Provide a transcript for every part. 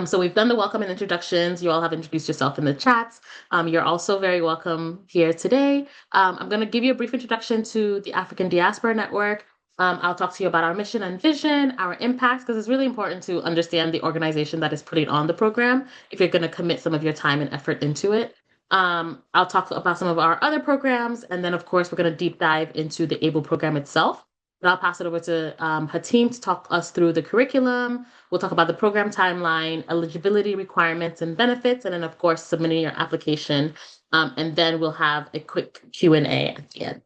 So we've done the welcome and introductions. You all have introduced yourself in the chats. You're also very welcome here today. I'm going to give you a brief introduction to the African Diaspora Network. I'll talk to you about our mission and vision, our impact, because it's really important to understand the organization that is putting on the program if you're going to commit some of your time and effort into it. I'll talk about some of our other programs, and then, of course, we're going to deep dive into the ABLE program itself. But I'll pass it over to Hatim to talk us through the curriculum. We'll talk about the program timeline, eligibility requirements and benefits, and then, of course, submitting your application. And then we'll have a quick Q&A at the end.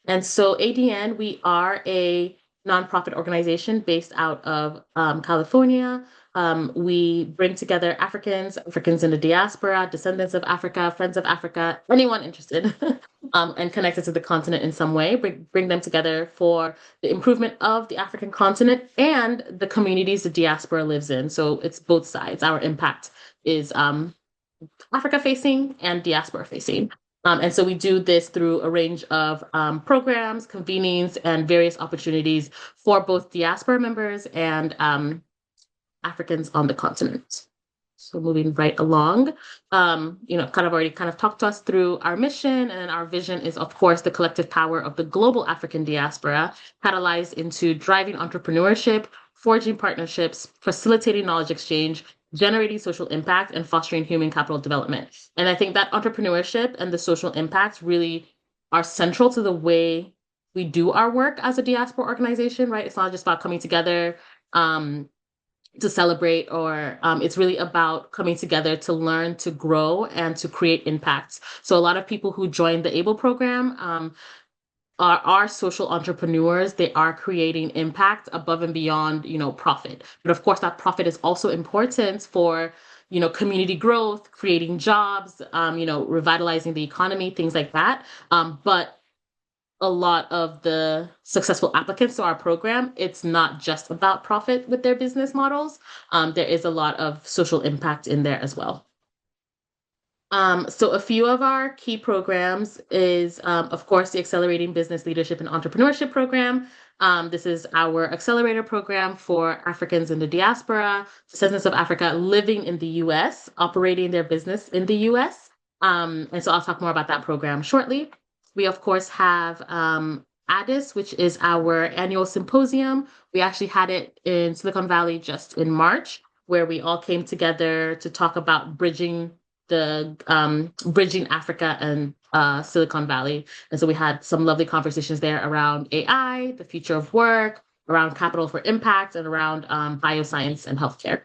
And so ADN, we are a nonprofit organization based out of California. We bring together Africans in the diaspora, descendants of Africa, friends of Africa, anyone interested and connected to the continent in some way, bring them together for the improvement of the African continent and the communities the diaspora lives in. So it's both sides. Our impact is Africa facing and diaspora facing. And so we do this through a range of programs, convenings, and various opportunities for both diaspora members and Africans on the continent. So moving right along, kind of talked to us through our mission, and our vision is, of course, the collective power of the global African diaspora, catalyzed into driving entrepreneurship, forging partnerships, facilitating knowledge exchange, generating social impact, and fostering human capital development. And I think that entrepreneurship and the social impact really are central to the way we do our work as a diaspora organization, right? It's not just about coming together to celebrate, or it's really about coming together to learn, to grow, and to create impacts. So a lot of people who join the ABLE program are social entrepreneurs. They are creating impact above and beyond, profit. But of course, that profit is also important for, community growth, creating jobs, revitalizing the economy, things like that. But a lot of the successful applicants to our program, it's not just about profit with their business models. There is a lot of social impact in there as well. So a few of our key programs is, of course, the Accelerating Business Leadership and Entrepreneurship program. This is our accelerator program for Africans in the diaspora, descendants of Africa living in the U.S., operating their business in the U.S. And so I'll talk more about that program shortly. We, of course, have ADIS, which is our annual symposium. We actually had it in Silicon Valley just in March, where we all came together to talk about bridging Africa and Silicon Valley. And so we had some lovely conversations there around AI, the future of work, around capital for impact, and around bioscience and healthcare.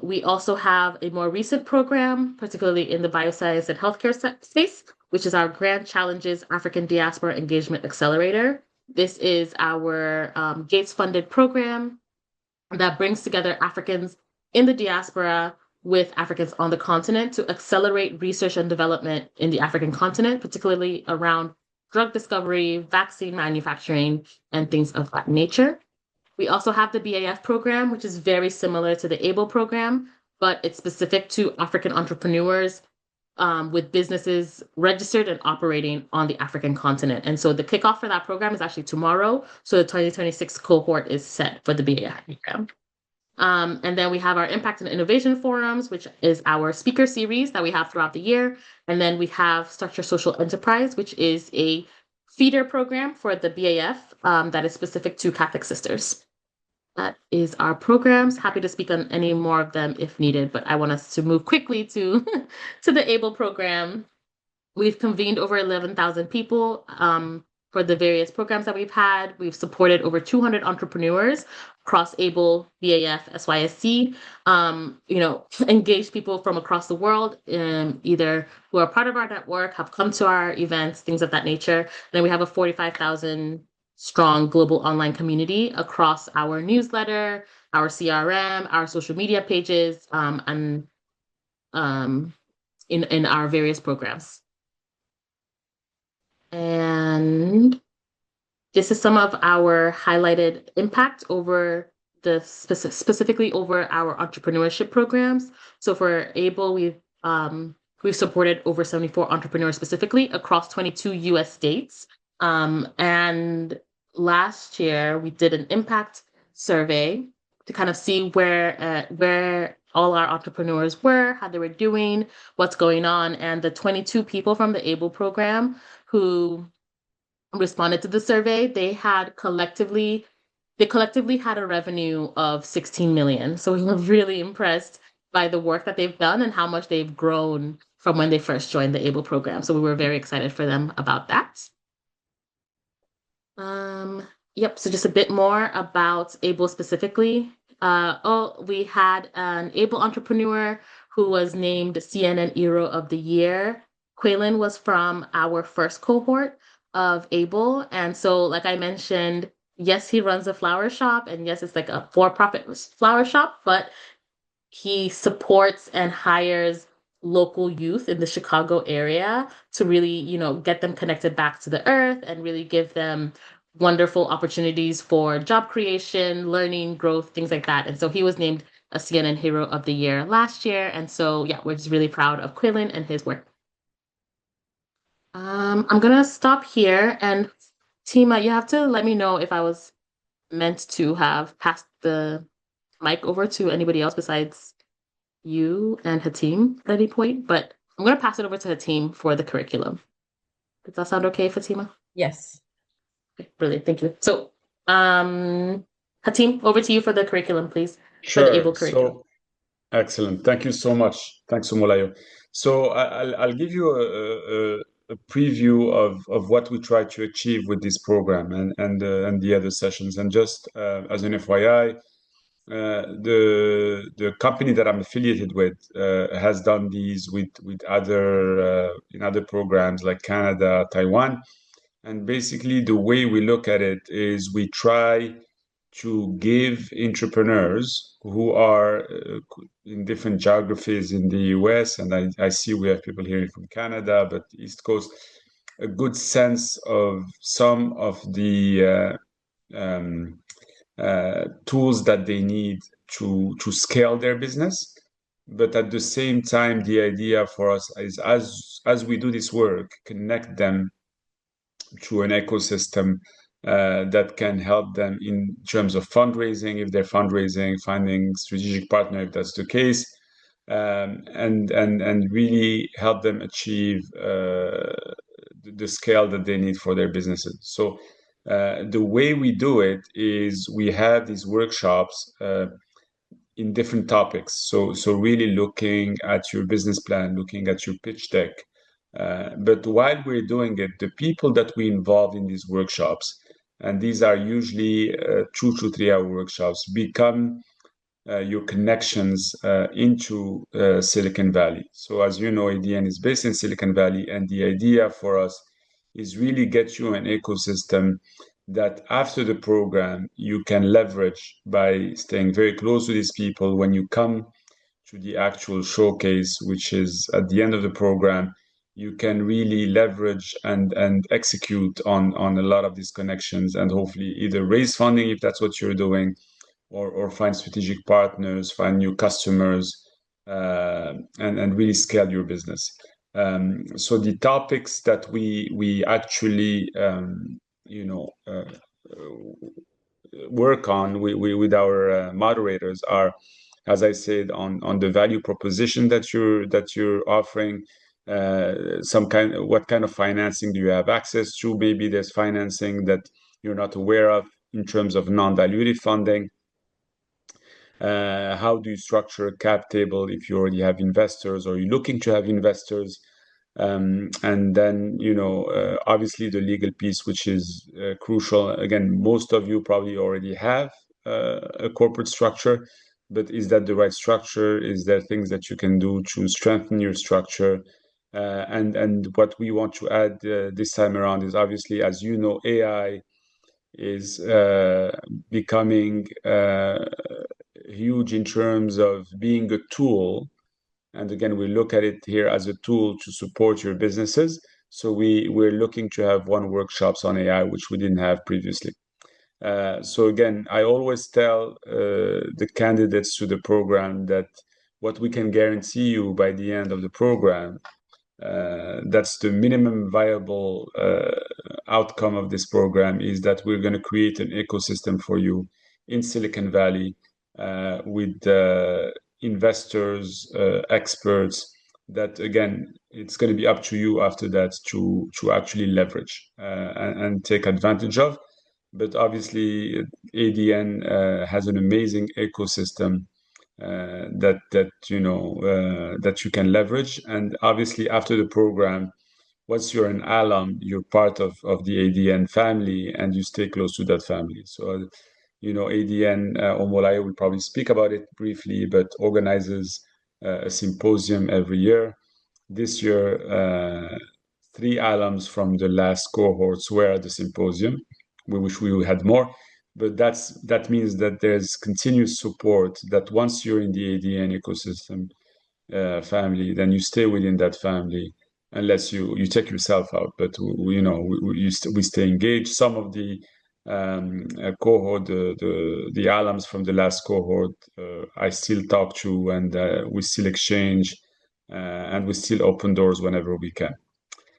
We also have a more recent program, particularly in the bioscience and healthcare space, which is our Grand Challenges African Diaspora Engagement Accelerator. This is our Gates-funded program that brings together Africans in the diaspora with Africans on the continent to accelerate research and development in the African continent, particularly around drug discovery, vaccine manufacturing, and things of that nature. We also have the BAF program, which is very similar to the ABLE program, but it's specific to African entrepreneurs with businesses registered and operating on the African continent. And so the kickoff for that program is actually tomorrow. So the 2026 cohort is set for the BAF program. And then we have our Impact and Innovation Forums, which is our speaker series that we have throughout the year. And then we have Structure Social Enterprise, which is a feeder program for the BAF that is specific to Catholic sisters. That is our programs. Happy to speak on any more of them if needed, but I want us to move quickly to, to the ABLE program. We've convened over 11,000 people for the various programs that we've had. We've supported over 200 entrepreneurs across ABLE, BAF, SYSC, engaged people from across the world, either who are part of our network, have come to our events, things of that nature. And then we have a 45,000 strong global online community across our newsletter, our CRM, our social media pages, and in our various programs. And this is some of our highlighted impact over specifically over our entrepreneurship programs. So for ABLE, we've supported over 74 entrepreneurs specifically across 22 US states. And last year we did an impact survey to kind of see where all our entrepreneurs were, how they were doing, what's going on. And the 22 people from the ABLE program who responded to the survey, they collectively had a revenue of 16 million. So we were really impressed by the work that they've done and how much they've grown from when they first joined the ABLE program. So we were very excited for them about that. Um, yep, so just a bit more about ABLE specifically. We had an ABLE entrepreneur who was named CNN Hero of the Year. Quaylen was from our first cohort of ABLE. And so, like I mentioned, yes, he runs a flower shop, and yes, it's like a for-profit flower shop, but he supports and hires local youth in the Chicago area to really, get them connected back to the earth and really give them wonderful opportunities for job creation, learning, growth, things like that. And so he was named a CNN Hero of the Year last year. And so, yeah, we're just really proud of Quillen and his work. I'm gonna stop here, and Tima, you have to let me know if I was meant to have passed the mic over to anybody else besides you and Hatim at any point, but I'm going to pass it over to Hatim for the curriculum. Does that sound okay, Fatima? Yes. Okay, brilliant. Thank you. So, Hatim, over to you for the curriculum, please. For the Sure. ABLE curriculum. So excellent. Thank you so much. Thanks, Sumolayo. So I'll give you a preview of what we try to achieve with this program and the other sessions. And just as an FYI, the company that I'm affiliated with has done these with other in other programs like Canada, Taiwan, and basically the way we look at it is we try to give entrepreneurs who are in different geographies in the US, and I see we have people here from Canada, but East Coast, a good sense of some of the tools that they need to scale their business. But at the same time, the idea for us is as we do this work, connect them to an ecosystem that can help them in terms of fundraising, if they're fundraising, finding strategic partner if that's the case, and really help them achieve the scale that they need for their businesses. So the way we do it is we have these workshops in different topics. So really looking at your business plan, looking at your pitch deck. But while we're doing it, the people that we involve in these workshops, and these are usually 2 to 3 hour workshops, become your connections into Silicon Valley. So as you know, ADN is based in Silicon Valley, and the idea for us is really get you an ecosystem that after the program you can leverage by staying very close to these people. When you come to the actual showcase, which is at the end of the program, you can really leverage and execute on a lot of these connections, and hopefully either raise funding if that's what you're doing, or find strategic partners, find new customers, and really scale your business. So the topics that we actually work on with our moderators are, as I said, on the value proposition that you're offering. What kind of financing do you have access to? Maybe there's financing that you're not aware of in terms of non-dilutive funding. How do you structure a cap table if you already have investors or you're looking to have investors? And then, obviously the legal piece, which is crucial. Again, most of you probably already have a corporate structure, but is that the right structure? Is there things that you can do to strengthen your structure? And what we want to add this time around is, obviously, as you know, AI is becoming huge in terms of being a tool. And again, we look at it here as a tool to support your businesses. So we're looking to have one workshops on AI, which we didn't have previously. So again, I always tell the candidates to the program that what we can guarantee you by the end of the program, that's the minimum viable outcome of this program, is that we're going to create an ecosystem for you in Silicon Valley with investors, experts that again, it's going to be up to you after that to actually leverage and take advantage of. But obviously, ADN has an amazing ecosystem that you can leverage. And obviously, after the program, once you're an alum, you're part of the ADN family and you stay close to that family. So, ADN, Omolai will probably speak about it briefly, but organizes a symposium every year. This year, three alums from the last cohorts were at the symposium. We wish we had more, but that means that there's continuous support, that once you're in the ADN ecosystem family, then you stay within that family unless you take yourself out. But we stay engaged. Some of the cohort, the alums from the last cohort, I still talk to, and we still exchange, and we still open doors whenever we can.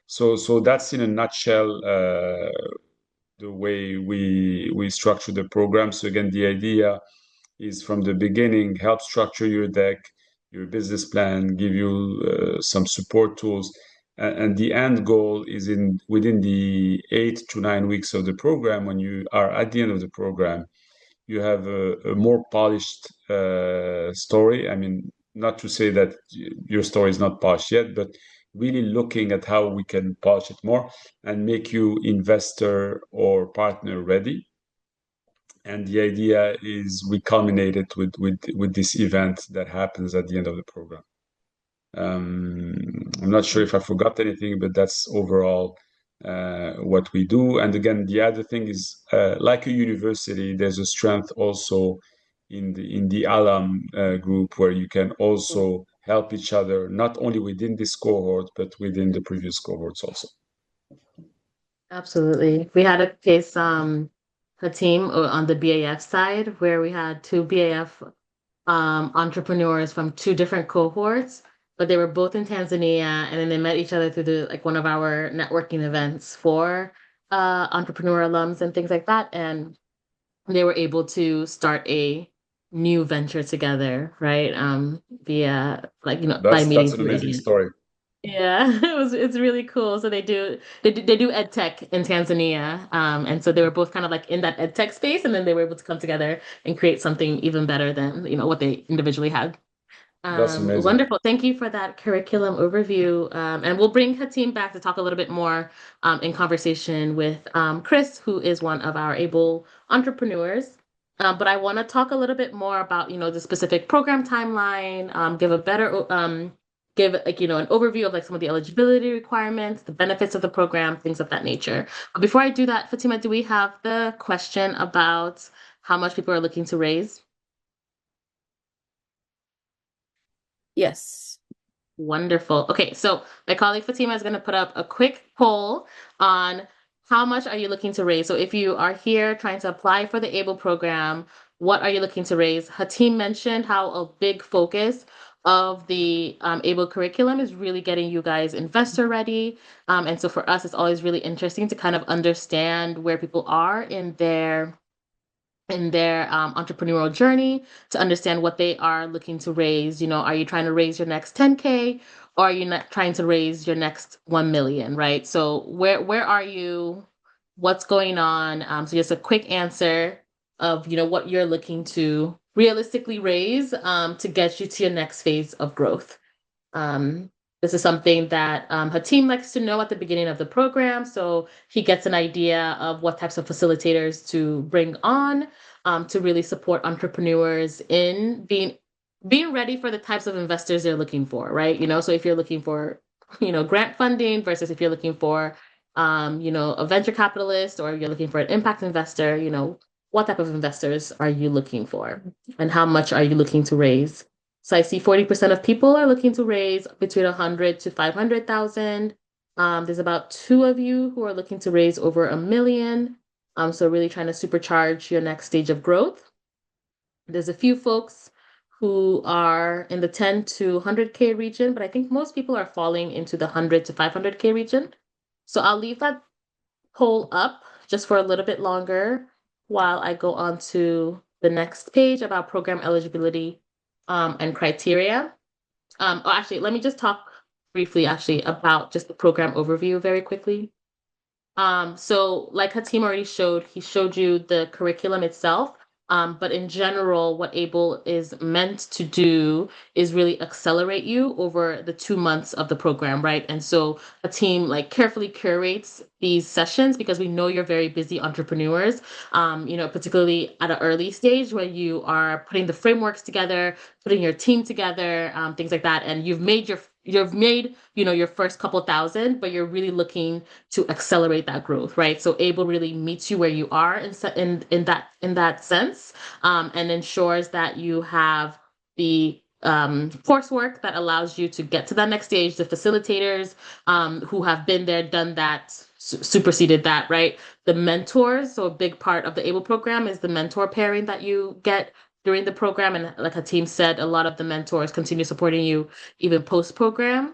So that's in a nutshell the way we structure the program. So again, the idea is from the beginning, help structure your deck, your business plan, give you some support tools. And the end goal is within the 8 to 9 weeks of the program. When you are at the end of the program, you have a more polished story. I mean, not to say that your story is not polished yet, but really looking at how we can polish it more and make you investor or partner ready. And the idea is we culminate it with this event that happens at the end of the program. I'm not sure if I forgot anything, but that's overall what we do. And again, the other thing is, like a university, there's a strength also in the alum group, where you can also help each other, not only within this cohort, but within the previous cohorts also. Absolutely. We had a case, a team on the BAF side where we had two BAF entrepreneurs from two different cohorts, but they were both in Tanzania, and then they met each other through one of our networking events for entrepreneur alums and things like that, and they were able to start a new venture together, right? Via by That's meeting an through amazing ADN. story. Yeah, it's really cool. So they do ed tech in Tanzania. And so they were both kind of like in that ed tech space, and then they were able to come together and create something even better than, what they individually had. That's amazing. Wonderful. Thank you for that curriculum overview. And we'll bring Hatim back to talk a little bit more in conversation with Chris, who is one of our able entrepreneurs. But I want to talk a little bit more about, the specific program timeline, give an overview of like some of the eligibility requirements, the benefits of the program, things of that nature. But before I do that, Fatima, do we have the question about how much people are looking to raise? Yes. Wonderful. Okay, so my colleague Fatima is going to put up a quick poll on how much are you looking to raise. So if you are here trying to apply for the ABLE program, what are you looking to raise? Hatim mentioned how a big focus of the ABLE curriculum is really getting you guys investor ready. And so for us, it's always really interesting to kind of understand where people are in their entrepreneurial journey, to understand what they are looking to raise. Are you trying to raise your next 10K, or are you not trying to raise your next 1 million, right? So where are you? What's going on? So just a quick answer of, what you're looking to realistically raise to get you to your next phase of growth. Um, this is something that Hatim likes to know at the beginning of the program, so he gets an idea of what types of facilitators to bring on to really support entrepreneurs in being ready for the types of investors they're looking for, right? So if you're looking for, grant funding versus if you're looking for, a venture capitalist, or you're looking for an impact investor, what type of investors are you looking for, and how much are you looking to raise? So I see 40% of people are looking to raise between 100 to 500,000. There's about two of you who are looking to raise over 1 million. So really trying to supercharge your next stage of growth. There's a few folks who are in the 10 to 100K region, but I think most people are falling into the 100 to 500K region. So I'll leave that poll up just for a little bit longer while I go on to the next page about program eligibility and criteria. Oh, actually, let me just talk briefly actually about just the program overview very quickly. So like Hatim already showed, he showed you the curriculum itself. But in general, what ABLE is meant to do is really accelerate you over the 2 months of the program, right? And so a team like carefully curates these sessions because we know you're very busy entrepreneurs, particularly at an early stage where you are putting the frameworks together, putting your team together, things like that. And you've made, your first couple thousand, but you're really looking to accelerate that growth, right? So Able really meets you where you are in that sense, and ensures that you have the coursework that allows you to get to that next stage. The facilitators who have been there, done that, superseded that, right? The mentors. So a big part of the Able program is the mentor pairing that you get during the program, and like Hatim said, a lot of the mentors continue supporting you even post program,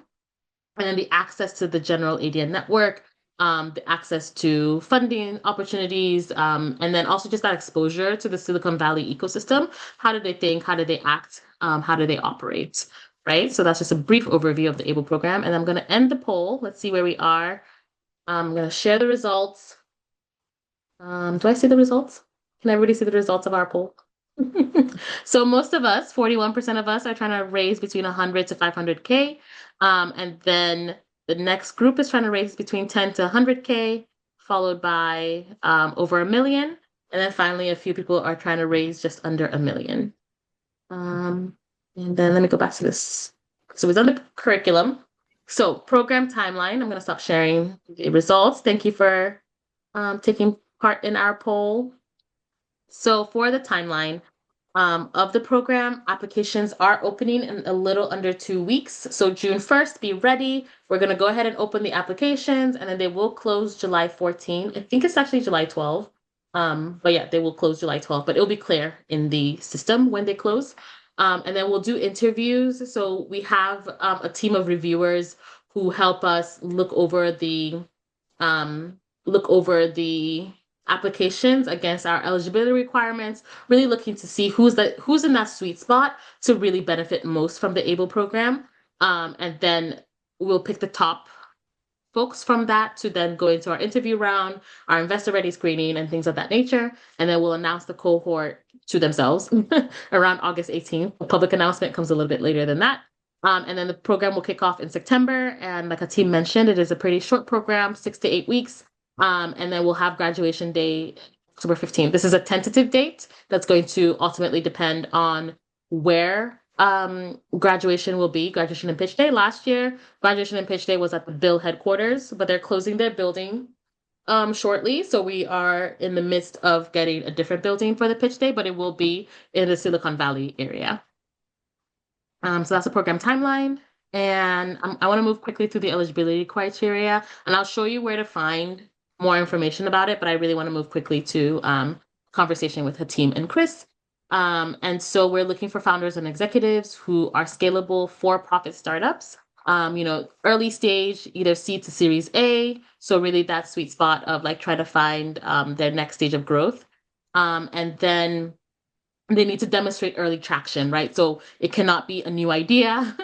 and then the access to the general ADN network, the access to funding opportunities, and then also just that exposure to the Silicon Valley ecosystem. How do they think? How do they act? How do they operate? Right. So that's just a brief overview of the ABLE program. And I'm going to end the poll. Let's see where we are. I'm going to share the results. Do I see the results? Can everybody see the results of our poll? So most of us, 41% of us, are trying to raise between 100 to 500K. And then the next group is trying to raise between 10 to 100K, followed by over 1 million. And then finally, a few people are trying to raise just under 1 million. And then let me go back to this. So we've done the curriculum. So program timeline. I'm going to stop sharing the results. Thank you for taking part in our poll. So for the timeline of the program, applications are opening in a little under 2 weeks. So June 1st, be ready. We're going to go ahead and open the applications, and then they will close July 14. I think it's actually July 12. But yeah, they will close July 12, but it'll be clear in the system when they close. And then we'll do interviews. So we have a team of reviewers who help us look over the applications against our eligibility requirements, really looking to see who's in that sweet spot to really benefit most from the ABLE program. And then we'll pick the top folks from that to then go into our interview round, our investor ready screening, and things of that nature. And then we'll announce the cohort to themselves around August 18th. The public announcement comes a little bit later than that. And then the program will kick off in September. And like Ateem mentioned, it is a pretty short program, 6 to 8 weeks. And then we'll have graduation day October 15th. This is a tentative date that's going to ultimately depend on where graduation will be. Graduation and pitch day last year. Graduation and pitch day was at the Bill headquarters, but they're closing their building shortly. So we are in the midst of getting a different building for the pitch day, but it will be in the Silicon Valley area. So that's the program timeline. And I want to move quickly through the eligibility criteria, and I'll show you where to find more information about it, but I really want to move quickly to conversation with Hatim and Chris. And so we're looking for founders and executives who are scalable for-profit startups, early stage, either seed to Series A. So really that sweet spot of like trying to find their next stage of growth. And then they need to demonstrate early traction, right? So it cannot be a new idea.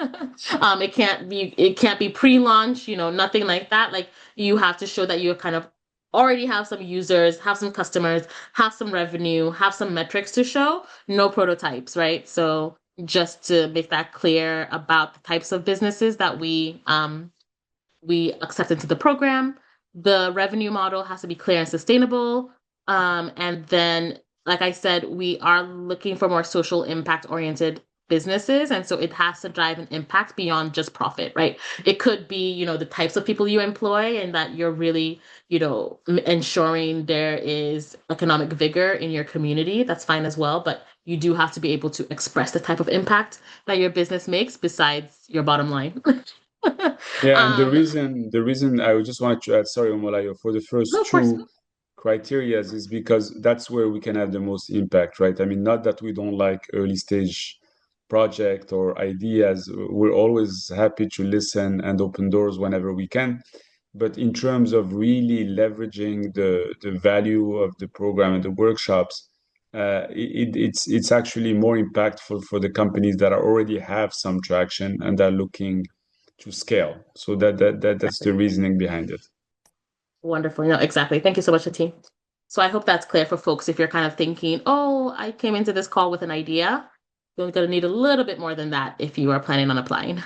It can't be pre-launch, nothing like that. Like you have to show that you kind of already have some users, have some customers, have some revenue, have some metrics to show, no prototypes, right? So just to make that clear about the types of businesses that we accept into the program. The revenue model has to be clear and sustainable. And then, like I said, we are looking for more social impact oriented businesses. And so it has to drive an impact beyond just profit, right? It could be, the types of people you employ and that you're really, ensuring there is economic vigor in your community. That's fine as well. But you do have to be able to express the type of impact that your business makes besides your bottom line. Yeah, and the um, reason the reason I just wanted to add, sorry, Omolayo, for the no, first of course. two criterias is because that's where we can have the most impact, right? I mean, not that we don't like early stage project or ideas. We're always happy to listen and open doors whenever we can. But in terms of really leveraging the value of the program and the workshops it's actually more impactful for the companies that already have some traction and are looking to scale. So that's the reasoning behind it. Wonderful. No, exactly. Thank you so much, team. So I hope that's clear for folks if you're kind of thinking, oh, I came into this call with an idea. You're going to need a little bit more than that if you are planning on applying.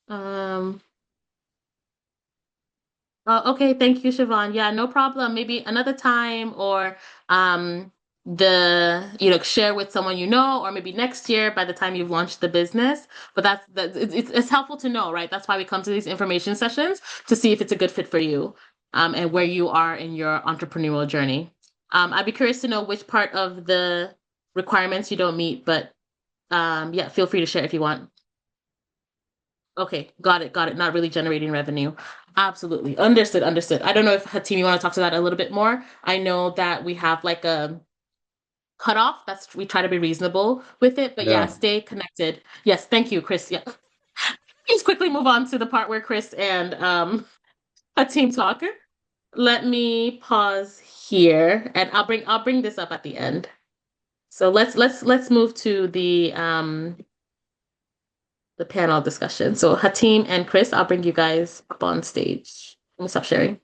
um, okay, thank you, Siobhan. Yeah, no problem. Maybe another time or um share with someone you know, or maybe next year by the time you've launched the business. But it's helpful to know, right? That's why we come to these information sessions to see if it's a good fit for you, and where you are in your entrepreneurial journey. I'd be curious to know which part of the requirements you don't meet, but yeah, feel free to share if you want. Okay, got it, got it. Not really generating revenue. Absolutely. Understood, understood. I don't know if Hatim, you want to talk to that a little bit more. I know that we have like a cutoff. We try to be reasonable with it, but yeah, Yeah. stay connected. Yes, thank you, Chris. Yeah. Let's quickly move on to the part where Chris and Hatim talk. Let me pause here and I'll bring this up at the end. So let's move to the panel discussion. So Hatim and Chris, I'll bring you guys up on stage. Let me stop sharing.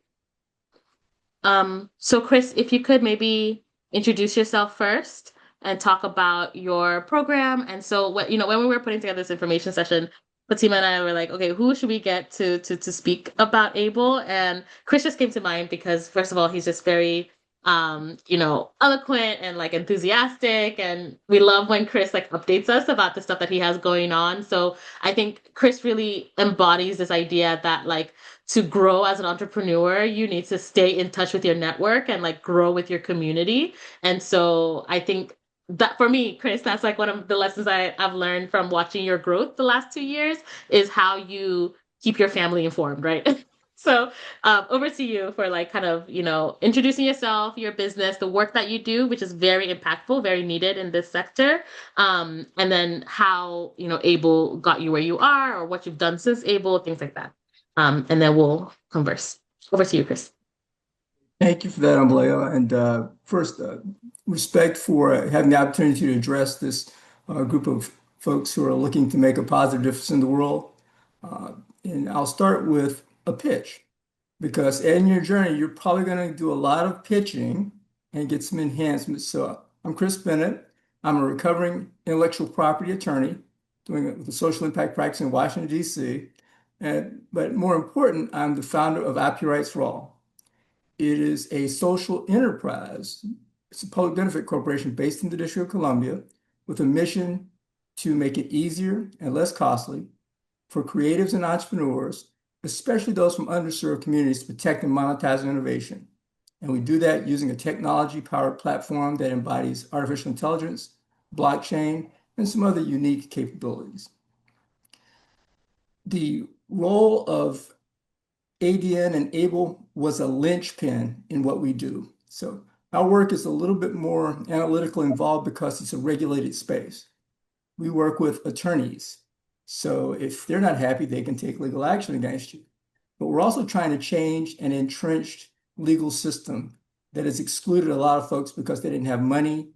So Chris, if you could maybe introduce yourself first and talk about your program. And so what, when we were putting together this information session, Fatima and I were like, okay, who should we get to speak about Able? And Chris just came to mind because first of all, he's just very eloquent and like enthusiastic. And we love when Chris like updates us about the stuff that he has going on. So I think Chris really embodies this idea that like to grow as an entrepreneur, you need to stay in touch with your network and like grow with your community. And so I think that for me, Chris, that's like one of the lessons I've learned from watching your growth the last 2 years is how you keep your family informed, right? So over to you for like kind of, introducing yourself, your business, the work that you do, which is very impactful, very needed in this sector. And then how, Able got you where you are or what you've done since Able, things like that. And then we'll converse. Over to you, Chris. Thank you for that, Ambalaya. And first, respect for having the opportunity to address this group of folks who are looking to make a positive difference in the world. Uh, and I'll start with a pitch because in your journey, you're probably going to do a lot of pitching and get some enhancements. So I'm Chris Bennett. I'm a recovering intellectual property attorney doing it with a social impact practice in Washington, D.C. But more important, I'm the founder of IP Rights for All. It is a social enterprise. It's a public benefit corporation based in the District of Columbia with a mission to make it easier and less costly for creatives and entrepreneurs, especially those from underserved communities, to protect and monetize innovation. And we do that using a technology-powered platform that embodies artificial intelligence, blockchain, and some other unique capabilities. The role of ADN and Able was a linchpin in what we do. So our work is a little bit more analytical involved because it's a regulated space. We work with attorneys. So if they're not happy, they can take legal action against you. But we're also trying to change an entrenched legal system that has excluded a lot of folks because they didn't have money,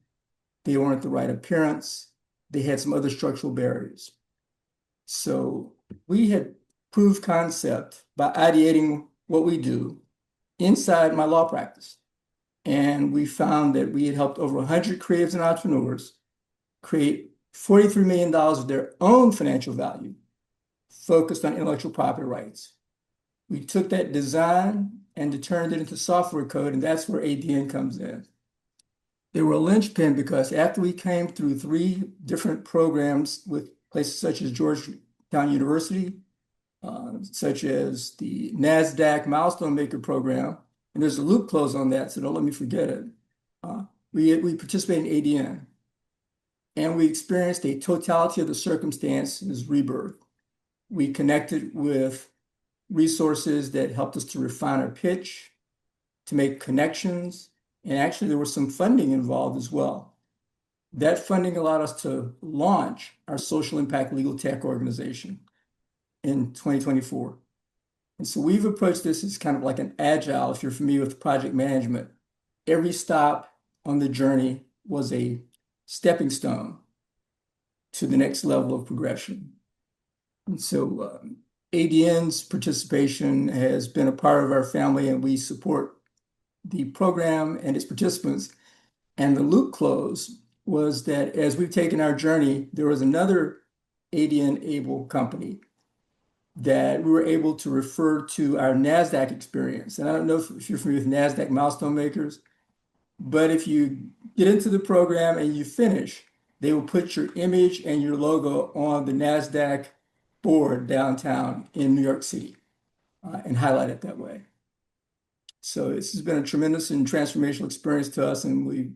they weren't the right appearance, they had some other structural barriers. So we had proved concept by ideating what we do inside my law practice. And we found that we had helped over 100 creatives and entrepreneurs create $43 million of their own financial value focused on intellectual property rights. We took that design and turned it into software code, and that's where ADN comes in. They were a linchpin because after we came through 3 different programs with places such as Georgetown University, such as the NASDAQ Milestone Maker Program, and there's a loop close on that, so don't let me forget it. We participated in ADN, and we experienced a totality of the circumstances rebirth. We connected with resources that helped us to refine our pitch, to make connections, and actually there was some funding involved as well. That funding allowed us to launch our social impact legal tech organization in 2024. And so we've approached this as kind of like an agile, if you're familiar with project management. Every stop on the journey was a stepping stone to the next level of progression. And so ADN's participation has been a part of our family, and we support the program and its participants. And the loop close was that as we've taken our journey, there was another ADN able company that we were able to refer to our NASDAQ experience. And I don't know if you're familiar with NASDAQ milestone makers, but if you get into the program and you finish, they will put your image and your logo on the NASDAQ board downtown in New York City and highlight it that way. So this has been a tremendous and transformational experience to us, and we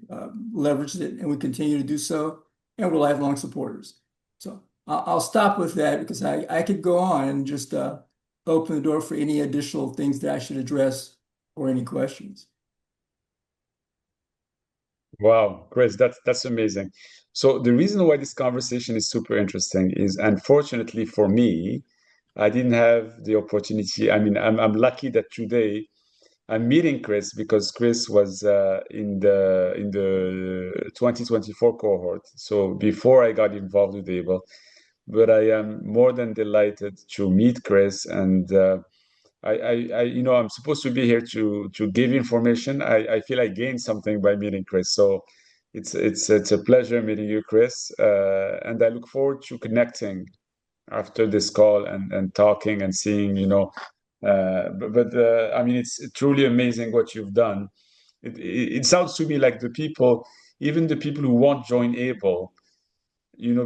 leveraged it, and we continue to do so, and we're lifelong supporters. So I'll stop with that because I could go on and just open the door for any additional things that I should address or any questions. Wow, Chris, that's amazing. So the reason why this conversation is super interesting is, unfortunately for me, I didn't have the opportunity. I mean, I'm lucky that today I'm meeting Chris because Chris was in the 2024 cohort. So before I got involved with Able, but I am more than delighted to meet Chris, and I'm supposed to be here to give information. I feel I gained something by meeting Chris. So it's a pleasure meeting you, Chris, and I look forward to connecting after this call and talking and seeing, I mean, it's truly amazing what you've done. It sounds to me like even the people who won't join Able,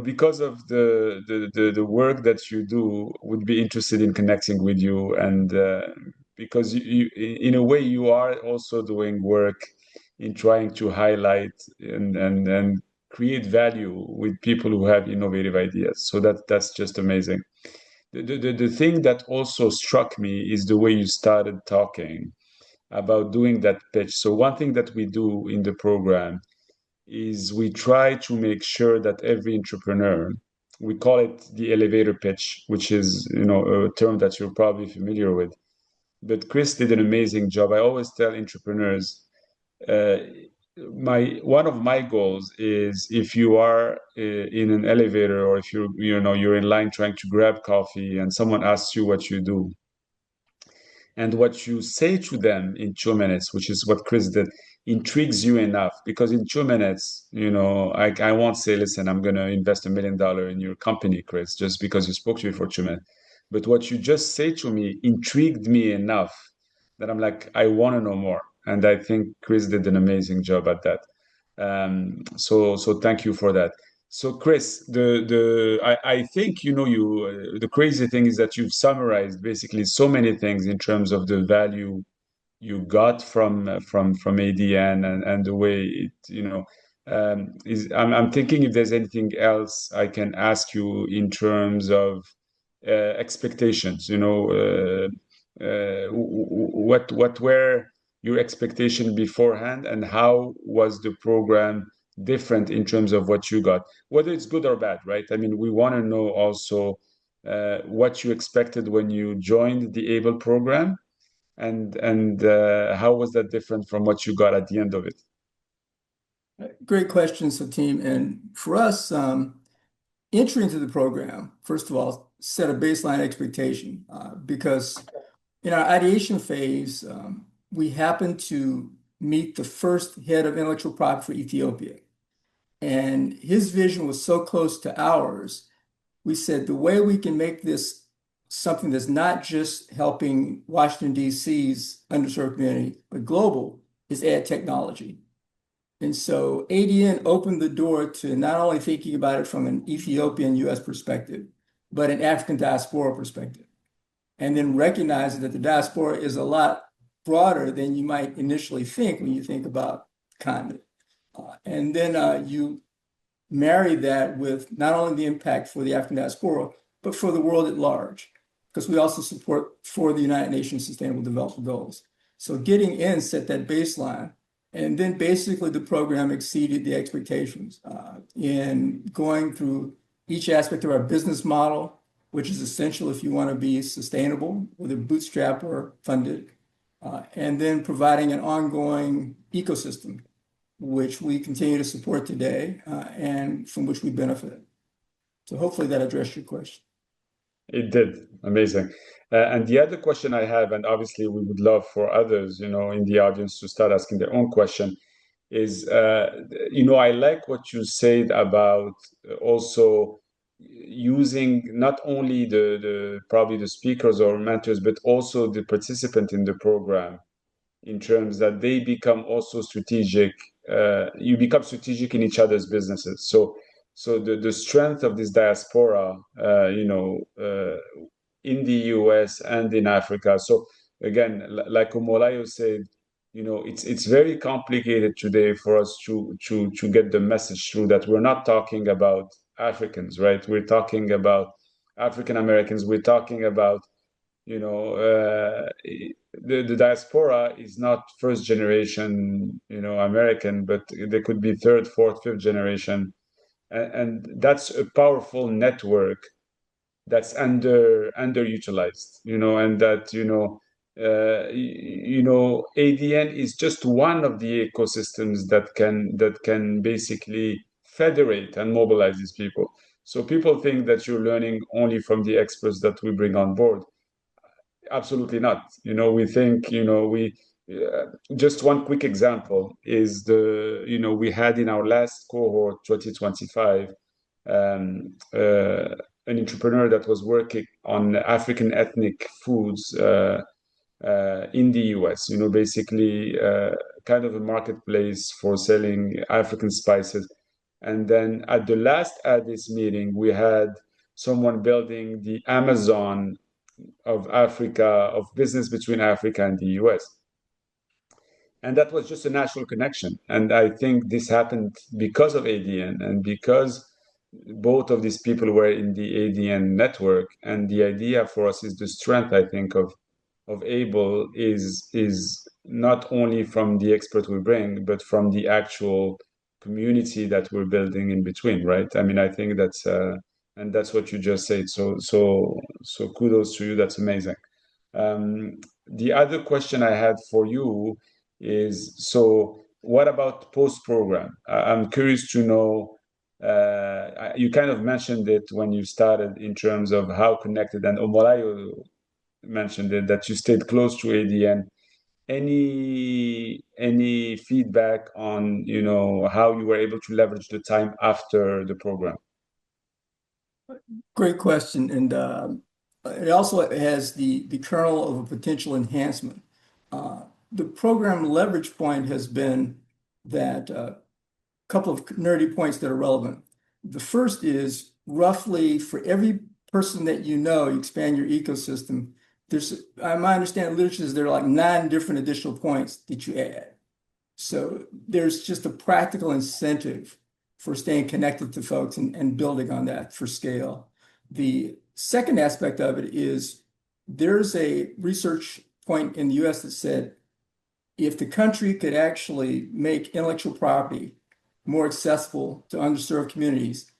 because of the work that you do, would be interested in connecting with you, and because in a way you are also doing work in trying to highlight and create value with people who have innovative ideas. So that's just amazing. The thing that also struck me is the way you started talking about doing that pitch. So one thing that we do in the program is we try to make sure that every entrepreneur, we call it the elevator pitch, which is, a term that you're probably familiar with. But Chris did an amazing job. I always tell entrepreneurs, uh, one of my goals is, if you are in an elevator, or if you're in line trying to grab coffee and someone asks you what you do, and what you say to them in 2 minutes, which is what Chris did, intrigues you enough. Because in 2 minutes, I won't say, listen, I'm going to invest $1 million in your company, Chris, just because you spoke to me for 2 minutes. But what you just say to me intrigued me enough that I'm like, I want to know more. And I think Chris did an amazing job at that. So thank you for that. So Chris, I think the crazy thing is that you've summarized basically so many things in terms of the value you got from ADN, and the way it is. I'm thinking if there's anything else I can ask you in terms of expectations. What were your expectation beforehand, and how was the program different in terms of what you got, whether it's good or bad, right? I mean, we want to know also what you expected when you joined the ABLE program, and how was that different from what you got at the end of it? Great question, so team. And for us, entry into the program, first of all, set a baseline expectation because in our ideation phase, we happened to meet the first head of intellectual property for Ethiopia. And his vision was so close to ours, we said the way we can make this something that's not just helping Washington, D.C.'s underserved community, but global, is add technology. And so ADN opened the door to not only thinking about it from an Ethiopian US perspective, but an African diaspora perspective. And then recognizing that the diaspora is a lot broader than you might initially think when you think about continent. And then you marry that with not only the impact for the African diaspora, but for the world at large, because we also support for the United Nations Sustainable Development Goals. So getting in set that baseline. And then basically the program exceeded the expectations in going through each aspect of our business model, which is essential if you want to be sustainable, whether bootstrap or funded, and then providing an ongoing ecosystem which we continue to support today, and from which we benefit. So hopefully that addressed your question. It did. Amazing. And the other question I have, and obviously we would love for others, in the audience to start asking their own question, is, I like what you said about also using not only the probably the speakers or mentors, but also the participant in the program in terms that they become also strategic. You become strategic in each other's businesses. So the strength of this diaspora, in the US and in Africa. So again, like Omolayo said, it's very complicated today for us to get the message through that we're not talking about Africans, right? We're talking about African Americans. We're talking about the diaspora is not first generation, American, but they could be third, fourth, fifth generation, and that's a powerful network that's underutilized, and that ADN is just one of the ecosystems that can basically federate and mobilize these people. So people think that you're learning only from the experts that we bring on board. Absolutely not. We think, we just one quick example is we had in our last cohort 2025 an entrepreneur that was working on African ethnic foods in the US, basically kind of a marketplace for selling African spices. And then at the last Addis meeting, we had someone building the Amazon of Africa, of business between Africa and the US. And that was just a natural connection. And I think this happened because of ADN and because both of these people were in the ADN network. And the idea for us is the strength, I think, of Able is not only from the expert we bring, but from the actual community that we're building in between, right? I mean, I think that's and that's what you just said. So kudos to you. That's amazing. The other question I had for you is, so what about post-program? I'm curious to know, you kind of mentioned it when you started in terms of how connected, and Omolayo mentioned it, that you stayed close to ADN. Any feedback on, how you were able to leverage the time after the program? Great question. And it also has the kernel of a potential enhancement. The program leverage point has been that couple of nerdy points that are relevant. The first is roughly for every person that you expand your ecosystem. There's, my understanding, literature is there are like 9 different additional points that you add. So there's just a practical incentive for staying connected to folks and building on that for scale. The second aspect of it is there's a research point in the US that said if the country could actually make intellectual property more accessible to underserved communities,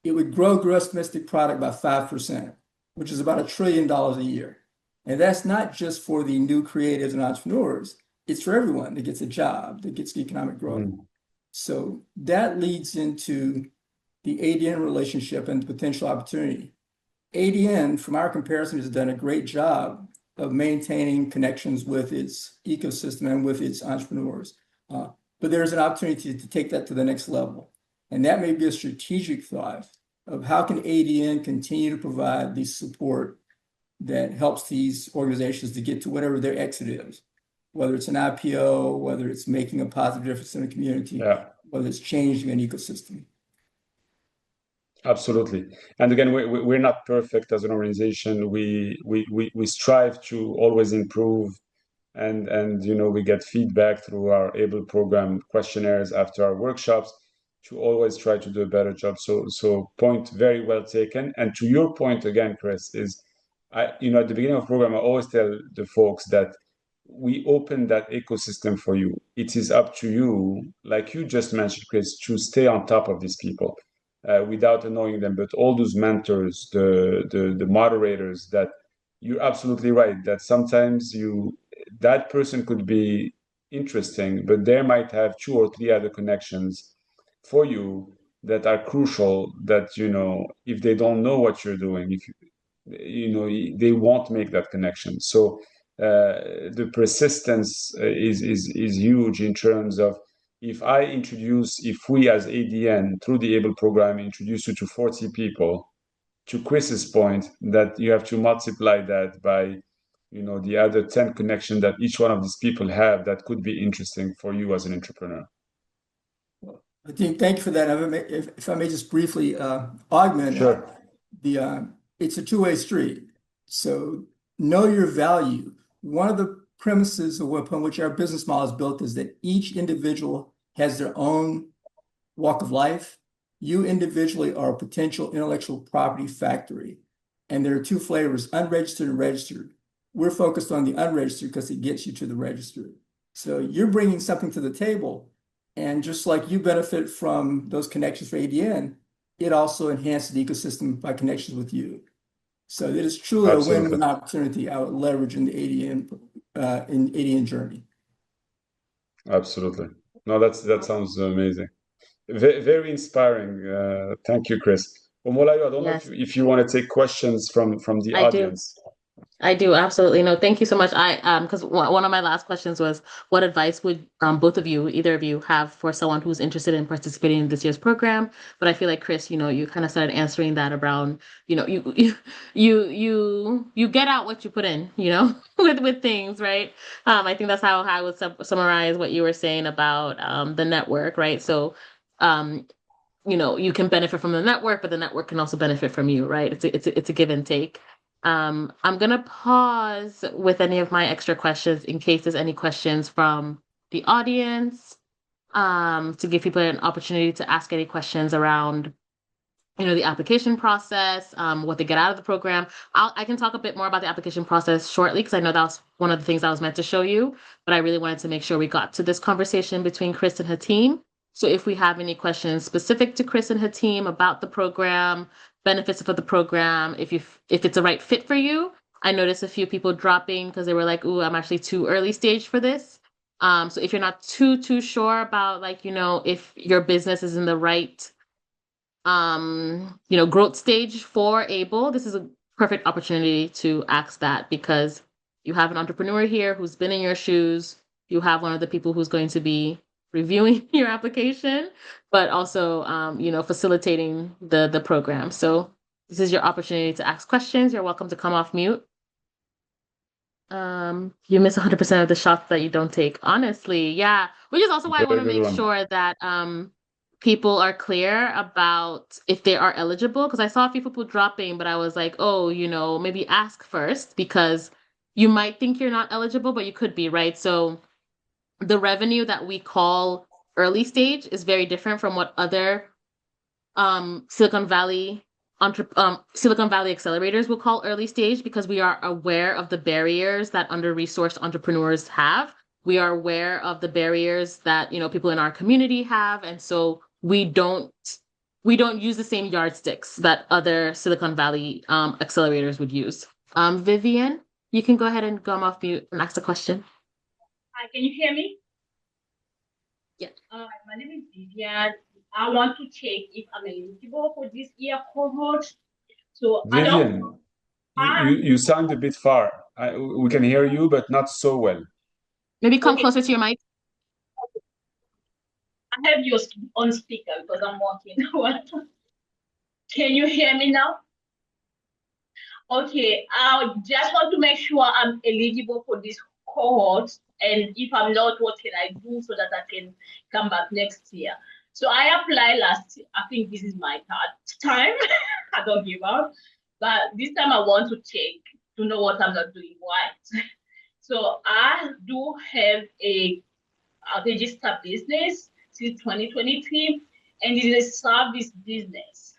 it would grow gross domestic product by 5%, which is about $1 trillion a year. And that's not just for the new creatives and entrepreneurs, it's for everyone that gets a job, that gets economic growth. So that leads into the ADN relationship and the potential opportunity. ADN, from our comparison, has done a great job of maintaining connections with its ecosystem and with its entrepreneurs. But there's an opportunity to take that to the next level. And that may be a strategic thought of how can ADN continue to provide the support that helps these organizations to get to whatever their exit is, whether it's an IPO, whether it's making a positive difference in the community, whether it's changing an ecosystem. Absolutely. And again, we're not perfect as an organization. We strive to always improve, and we get feedback through our ABLE program questionnaires after our workshops to always try to do a better job. So point very well taken. And to your point again, Chris, is at the beginning of the program, I always tell the folks that we open that ecosystem for you. It is up to you, like you just mentioned, Chris, to stay on top of these people. Without annoying them, but all those mentors, the moderators, that you're absolutely right, that sometimes that person could be interesting, but they might have two or three other connections for you that are crucial, that, if they don't know what you're doing, if they won't make that connection. So the persistence is huge in terms of, if we as ADN through the ABLE program introduce you to 40 people, to Chris's point, that you have to multiply that by the other 10 connections that each one of these people have that could be interesting for you as an entrepreneur. I think, thank you for that. If I may just briefly augment Sure. it's a two-way street. So know your value. One of the premises upon which our business model is built is that each individual has their own walk of life. You individually are a potential intellectual property factory. And there are two flavors, unregistered and registered. We're focused on the unregistered because it gets you to the registered. So you're bringing something to the table. And just like you benefit from those connections for ADN, it also enhances the ecosystem by connections with you. So it is truly a win-win opportunity I would leverage in the ADN journey. Absolutely. No, that sounds amazing. Very inspiring. Thank you, Chris. Omolayo, I don't know if you want to take questions from the audience. I do, absolutely. No, thank you so much. Because one of my last questions was, what advice would both of you, either of you, have for someone who's interested in participating in this year's program? But I feel like, Chris, you kind of started answering that around, you get out what you put in, with things, right? I think that's how I would summarize what you were saying about the network, right? So, you can benefit from the network, but the network can also benefit from you, right? It's a give and take. I'm gonna pause with any of my extra questions in case there's any questions from the audience, to give people an opportunity to ask any questions around, the application process, what they get out of the program. I can talk a bit more about the application process shortly because I know that was one of the things I was meant to show you, but I really wanted to make sure we got to this conversation between Chris and Hateem. So if we have any questions specific to Chris and Hateem about the program, benefits of the program, if it's a right fit for you. I noticed a few people dropping because they were like, "Ooh, I'm actually too early stage for this." So if you're not too sure about, like, if your business is in the right growth stage for ABLE, this is a perfect opportunity to ask that, because you have an entrepreneur here who's been in your shoes. You have one of the people who's going to be reviewing your application, but also, facilitating the program. So this is your opportunity to ask questions. You're welcome to come off mute. You miss 100% of the shots that you don't take. Honestly, yeah. Which is also why I want to make sure that people are clear about if they are eligible. Because I saw a few people dropping, but I was like, oh, maybe ask first, because you might think you're not eligible, but you could be, right? So the revenue that we call early stage is very different from what other Silicon Valley accelerators will call early stage, because we are aware of the barriers that under-resourced entrepreneurs have. We are aware of the barriers that people in our community have, and so we don't use the same yardsticks that other Silicon Valley accelerators would use. Vivian, you can go ahead and go off mute and ask the question. Hi, can you hear me? Yeah. My name is Vivian. I want to check if I'm eligible for this year cohort. So Vivian, you sound a bit far. We can hear you, but not so well. Maybe come closer to your mic. I have yours on speaker because I'm walking. Can you hear me now? Okay, I just want to make sure I'm eligible for this cohort, and if I'm not, what can I do so that I can come back next year? So I applied last year. I think this is my third time. I don't give up. But this time I want to check to know what I'm not doing right. So I do have a registered business since 2023, and it is a service business.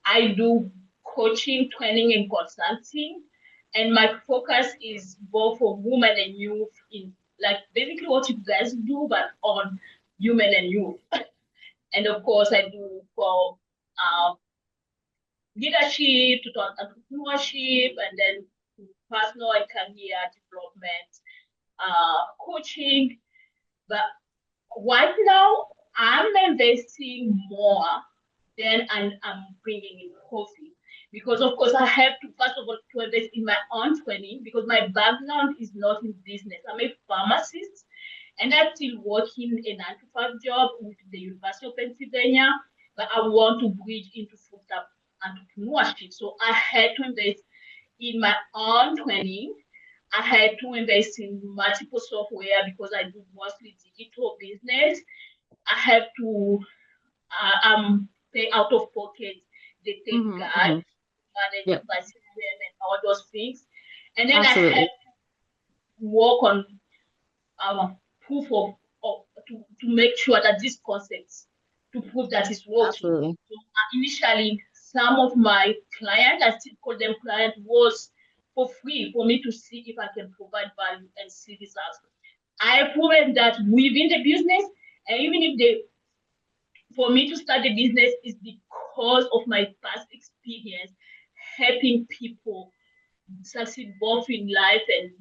I do coaching, training, and consulting, and my focus is both for women and youth, in like basically what you guys do, but on women and youth. And of course, I do for leadership, to entrepreneurship, and then personal and career development, coaching. But right now, I'm investing more than I'm bringing in profit. Because of course I have to first of all to invest in my own training because my background is not in business. I'm a pharmacist and I'm still working a 9 to 5 job with the University of Pennsylvania, but I want to bridge into full-time entrepreneurship. So I had to invest in my own training. I had to invest in multiple software because I do mostly digital business. I have to pay out of pocket the tech guy, manage Yep, my system and all those things. And then I have absolutely. to work on proof to make sure that these concepts to prove that it's working. Absolutely. So initially, some of my clients, I still call them clients, was for free for me to see if I can provide value and see results. I have proven that within the business, and even if they, for me to start the business is because of my past experience helping people succeed both in life and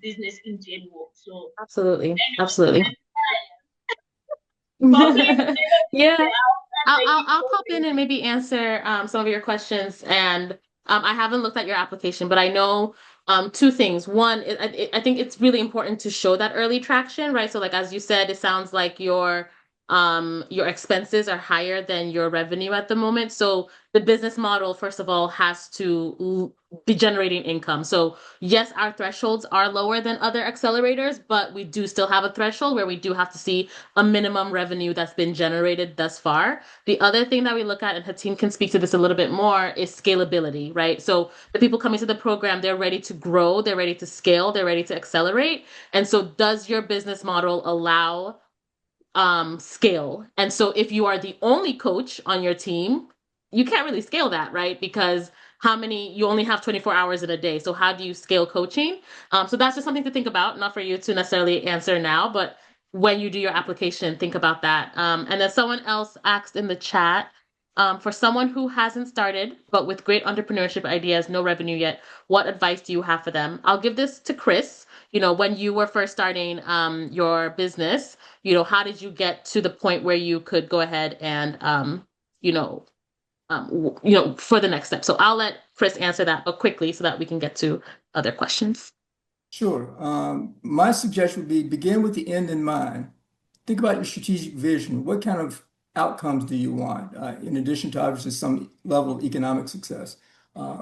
business in general. So, Absolutely. anyway, Absolutely. hopefully, at the end of this Yeah. year, I'll start making I'll pop in profit. and maybe answer some of your questions. And I haven't looked at your application, but I know two things. One, I think it's really important to show that early traction, right? So like as you said, it sounds like your expenses are higher than your revenue at the moment. So the business model, first of all, has to be generating income. So yes, our thresholds are lower than other accelerators, but we do still have a threshold where we do have to see a minimum revenue that's been generated thus far. The other thing that we look at, and Hatim can speak to this a little bit more, is scalability, right? So the people coming to the program, they're ready to grow, they're ready to scale, they're ready to accelerate. And so does your business model allow scale? And so if you are the only coach on your team, you can't really scale that, right? Because you only have 24 hours in a day. So how do you scale coaching? So that's just something to think about, not for you to necessarily answer now, but when you do your application, think about that. And then someone else asked in the chat, for someone who hasn't started, but with great entrepreneurship ideas, no revenue yet, what advice do you have for them? I'll give this to Chris. When you were first starting your business, how did you get to the point where you could go ahead and you know for the next step? So I'll let Chris answer that, but quickly so that we can get to other questions. Sure. My suggestion would be begin with the end in mind. Think about your strategic vision. What kind of outcomes do you want, in addition to obviously some level of economic success?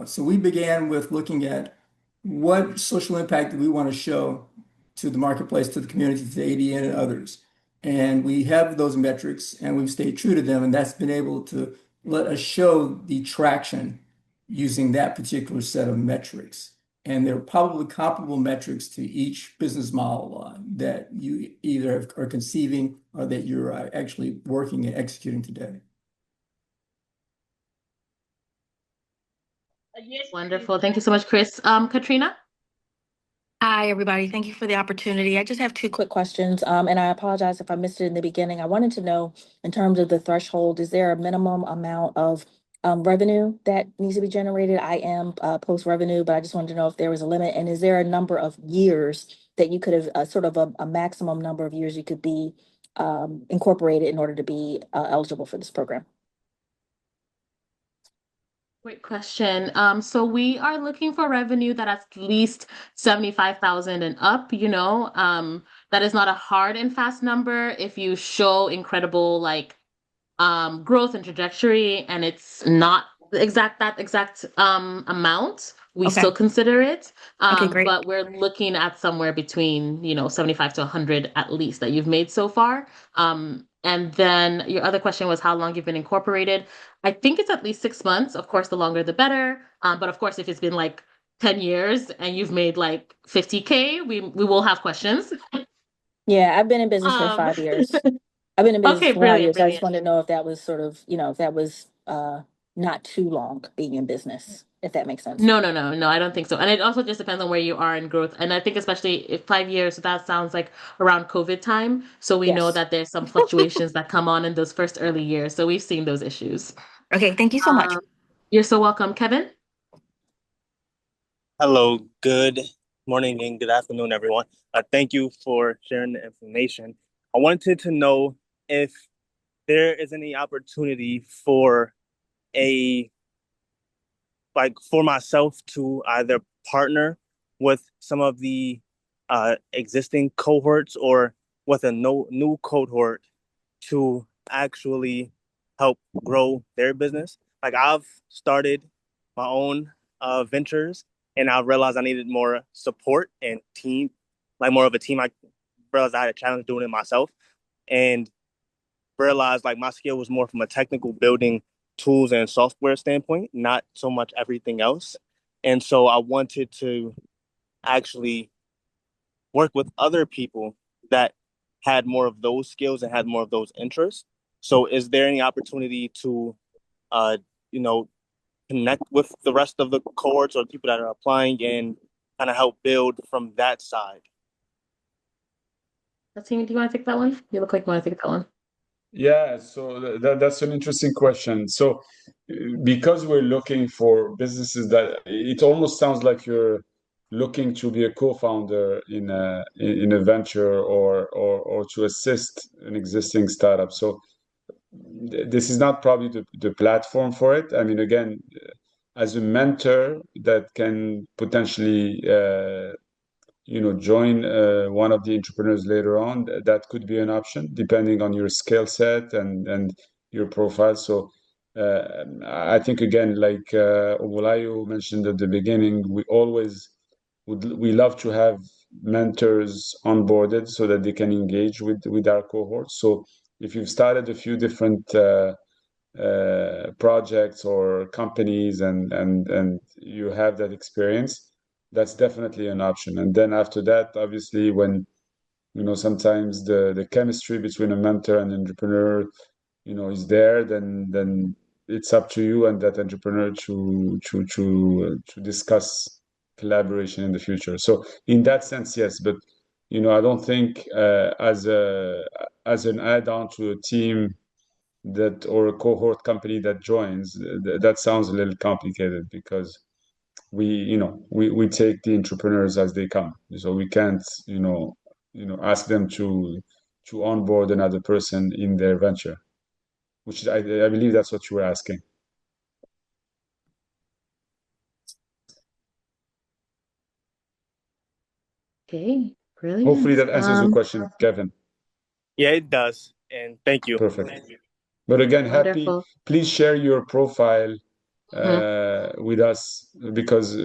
So we began with looking at what social impact do we want to show to the marketplace, to the community, to the ADN and others. And we have those metrics and we've stayed true to them. And that's been able to let us show the traction using that particular set of metrics. And they're probably comparable metrics to each business model that you either are conceiving or that you're actually working and executing today. Yes, please. Wonderful. Thank you so much, Chris. Katrina? Hi, everybody. Thank you for the opportunity. I just have two quick questions, and I apologize if I missed it in the beginning. I wanted to know, in terms of the threshold, is there a minimum amount of revenue that needs to be generated? I am post-revenue, but I just wanted to know if there was a limit, and is there a number of years that you could have, sort of a maximum number of years you could be incorporated in order to be eligible for this program? Great question. So we are looking for revenue that at least 75,000 and up, that is not a hard and fast number. If you show incredible growth and trajectory and it's not that exact amount, we Okay. still consider it. Okay, great. But we're looking at somewhere between 75 to 100 at least that you've made so far. And then your other question was how long you've been incorporated. I think it's at least 6 months. Of course, the longer the better. But of course, if it's been like 10 years and you've made like 50K, we will have questions. Yeah, I've been in business for Um, 5 years. I've been in business okay, for 5 brilliant, years. I just brilliant. wanted to know if that was sort of, if that was not too long being in business, if that makes sense. No, no, no, no, I don't think so. And it also just depends on where you are in growth. And I think especially if 5 years, that sounds like around COVID time. So we know Yes. that there's some fluctuations that come on in those first early years. So we've seen those issues. Okay, thank you so much. Um, you're so welcome, Kevin. Hello, good morning and good afternoon, everyone. Thank you for sharing the information. I wanted to know if there is any opportunity for for myself to either partner with some of the existing cohorts or with a new cohort to actually help grow their business. Like I've started my own ventures, and I realized I needed more support and team, like more of a team. I realized I had a challenge doing it myself, and realized like my skill was more from a technical building tools and software standpoint, not so much everything else. And so I wanted to actually work with other people that had more of those skills and had more of those interests. So is there any opportunity to uh, you know, connect with the rest of the cohorts or people that are applying and kind of help build from that side? Team, do you want to take that one? You look like you want to take that one. Yeah, so that's an interesting question. So, because we're looking for businesses that it almost sounds like you're looking to be a co-founder in a venture or to assist an existing startup. So, this is not probably the platform for it. I mean, again, as a mentor that can potentially join one of the entrepreneurs later on, that could be an option depending on your skill set and your profile. So I think, again, like Omolayo mentioned at the beginning, we love to have mentors onboarded so that they can engage with our cohorts. So if you've started a few different projects or companies and you have that experience, that's definitely an option. And then after that, obviously, when sometimes the chemistry between a mentor and entrepreneur is there, then it's up to you and that entrepreneur to discuss collaboration in the future. So in that sense, yes, but I don't think as an add-on to a team that or a cohort company that joins, that sounds a little complicated because we take the entrepreneurs as they come, so we can't ask them to onboard another person in their venture, which I believe that's what you were asking. Okay, brilliant. Hopefully that answers the question, Kevin. Yeah, it does. And thank you. Perfect. But again, Wonderful. please share your profile with us, because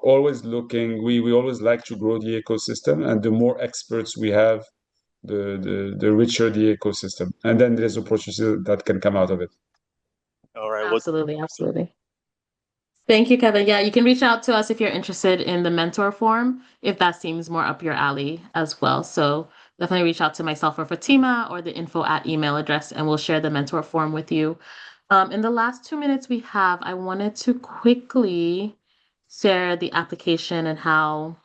always looking, we always like to grow the ecosystem, and the more experts we have, the richer the ecosystem, and then there's opportunity that can come out of it. All right. Absolutely. Thank you, Kevin. Yeah, you can reach out to us if you're interested in the mentor form, if that seems more up your alley as well. So definitely reach out to myself or Fatima or the info@email address, and we'll share the mentor form with you. In the last 2 minutes we have, I wanted to quickly share the application and how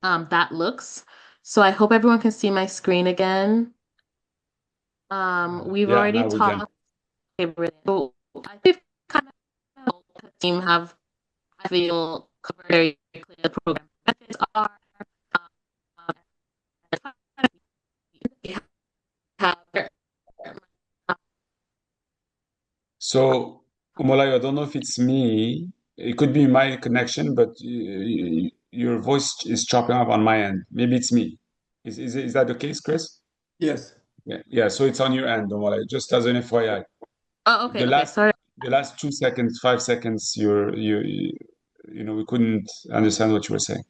that looks. So I hope everyone can see my screen again. We've already talked. Okay, so I think kind of the team have, I feel, covered very clear the program benefits are. So, Omolayo, I don't know if it's me. It could be my connection, but your voice is chopping up on my end. Maybe it's me. Is that the case, Chris? Yes. Yeah. So it's on your end, Omolayo. Just as an FYI. Oh, okay. Sorry. The last 2 seconds, 5 seconds, we couldn't understand what you were saying.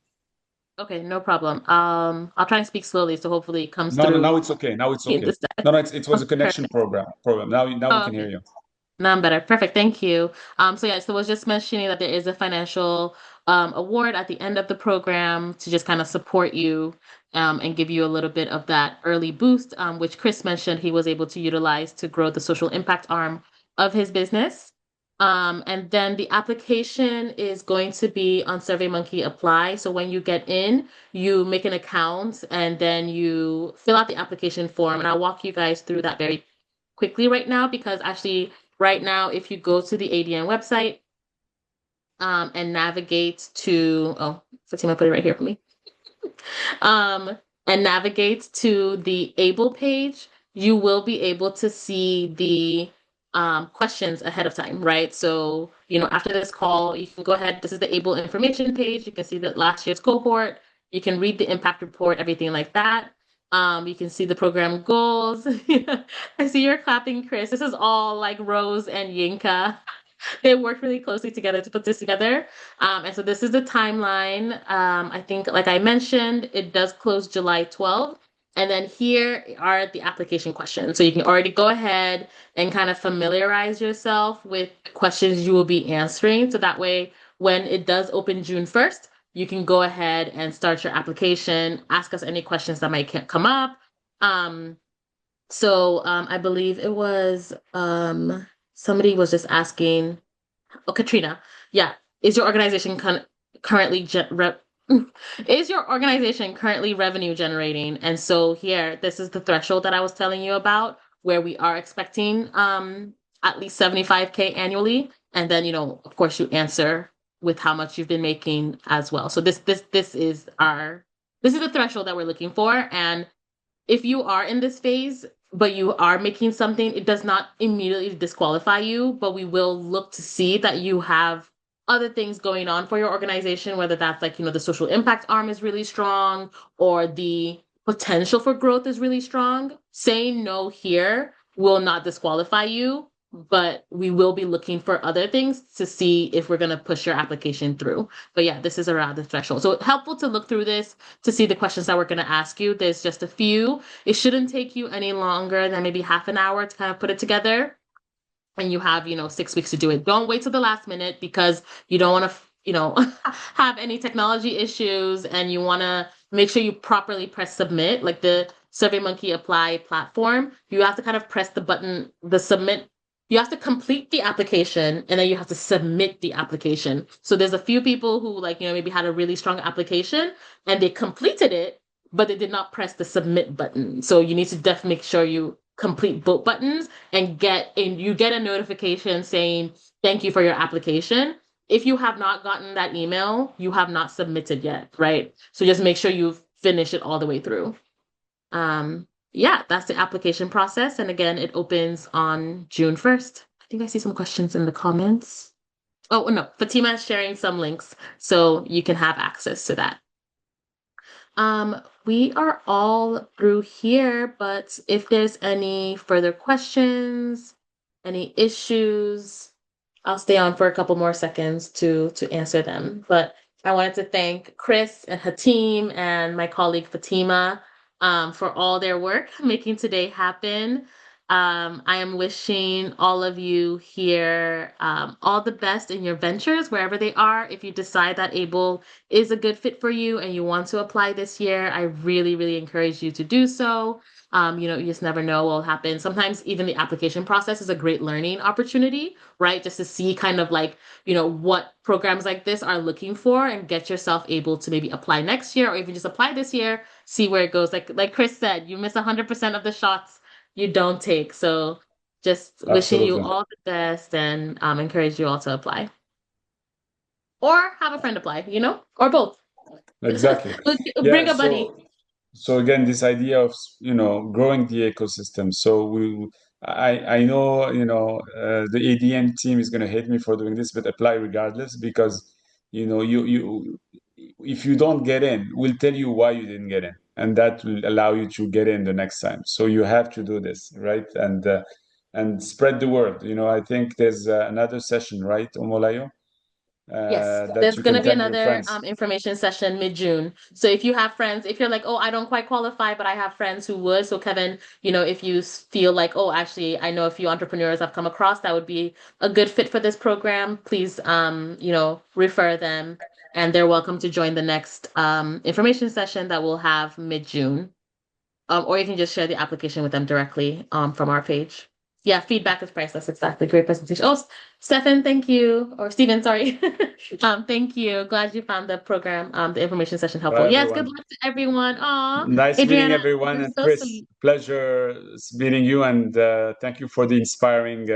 Okay, no problem. I'll try and speak slowly, so hopefully it comes No, through. now it's okay. No, it was a connection problem. Now we can hear you. Now I'm better. Perfect. Thank you. So I was just mentioning that there is a financial award at the end of the program to just kind of support you and give you a little bit of that early boost, which Chris mentioned he was able to utilize to grow the social impact arm of his business. And then the application is going to be on SurveyMonkey Apply. So when you get in, you make an account and then you fill out the application form. And I'll walk you guys through that very quickly right now, because actually right now, if you go to the ADN website and navigate to, Fatima put it right here for me. and navigate to the ABLE page, you will be able to see the questions ahead of time, right? So, after this call, you can go ahead. This is the ABLE information page. You can see that last year's cohort. You can read the impact report, everything like that. You can see the program goals. I see you're clapping, Chris. This is all like Rose and Yinka. They worked really closely together to put this together. And so this is the timeline. I think, like I mentioned, it does close July 12th. And then here are the application questions. So you can already go ahead and kind of familiarize yourself with the questions you will be answering. So that way, when it does open June 1st, you can go ahead and start your application, ask us any questions that might come up. I believe it was somebody was just asking, oh, Katrina, yeah, is your organization currently is your organization currently revenue generating? And so here, this is the threshold that I was telling you about, where we are expecting at least 75K annually, and then of course, you answer with how much you've been making as well. So this is the threshold that we're looking for, and if you are in this phase, but you are making something, it does not immediately disqualify you, but we will look to see that you have other things going on for your organization, whether that's like, the social impact arm is really strong or the potential for growth is really strong. Saying no here will not disqualify you, but we will be looking for other things to see if we're going to push your application through. But yeah, this is around the threshold. So helpful to look through this to see the questions that we're going to ask you. There's just a few. It shouldn't take you any longer than maybe half an hour to kind of put it together. And you have, 6 weeks to do it. Don't wait till the last minute, because you don't want to, have any technology issues, and you want to make sure you properly press submit. Like the SurveyMonkey Apply platform, you have to kind of press the button, the submit. You have to complete the application, and then you have to submit the application. So there's a few people who maybe had a really strong application and they completed it, but they did not press the submit button. So you need to definitely make sure you complete both buttons and you get a notification saying thank you for your application. If you have not gotten that email, you have not submitted yet, right? So just make sure you finish it all the way through. Yeah, that's the application process. And again, it opens on June 1st. I think I see some questions in the comments. Oh, no, Fatima is sharing some links so you can have access to that. We are all through here, but if there's any further questions, any issues, I'll stay on for a couple more seconds to answer them. But I wanted to thank Chris and Hatim and my colleague Fatima for all their work making today happen. I am wishing all of you here all the best in your ventures, wherever they are. If you decide that ABLE is a good fit for you and you want to apply this year, I really, really encourage you to do so. You just never know what will happen. Sometimes even the application process is a great learning opportunity, right? Just to see kind of what programs like this are looking for, and get yourself able to maybe apply next year, or even just apply this year, see where it goes. Like Chris said, you miss 100% of the shots you don't take. So just wishing you all the best, and encourage you all to apply. Or have a friend apply, or both. Exactly. Bring a buddy. So again, this idea of growing the ecosystem. So I know the ADN team is going to hate me for doing this, but apply regardless, because you if you don't get in, we'll tell you why you didn't get in, and that will allow you to get in the next time. So you have to do this, right? And spread the word. I think there's another session, right, Omolayo? Yes, That there's you going can to be tell your another friends. information session mid-June. So if you have friends, if you're like, oh, I don't quite qualify, but I have friends who would. So Kevin, if you feel like, oh, actually, I know a few entrepreneurs I've come across that would be a good fit for this program, please, refer them, and they're welcome to join the next information session that we'll have mid-June. Or you can just share the application with them directly from our page. Yeah, feedback is priceless. Exactly. Great presentation. Oh, Stefan, thank you. Or Steven, sorry. Thank you. Glad you found the program, the information session helpful. Bye, Yes, everyone. good luck to everyone. Aw, Nice meeting Adriana, everyone. you're And so Chris, sweet. pleasure meeting you, and thank you for the inspiring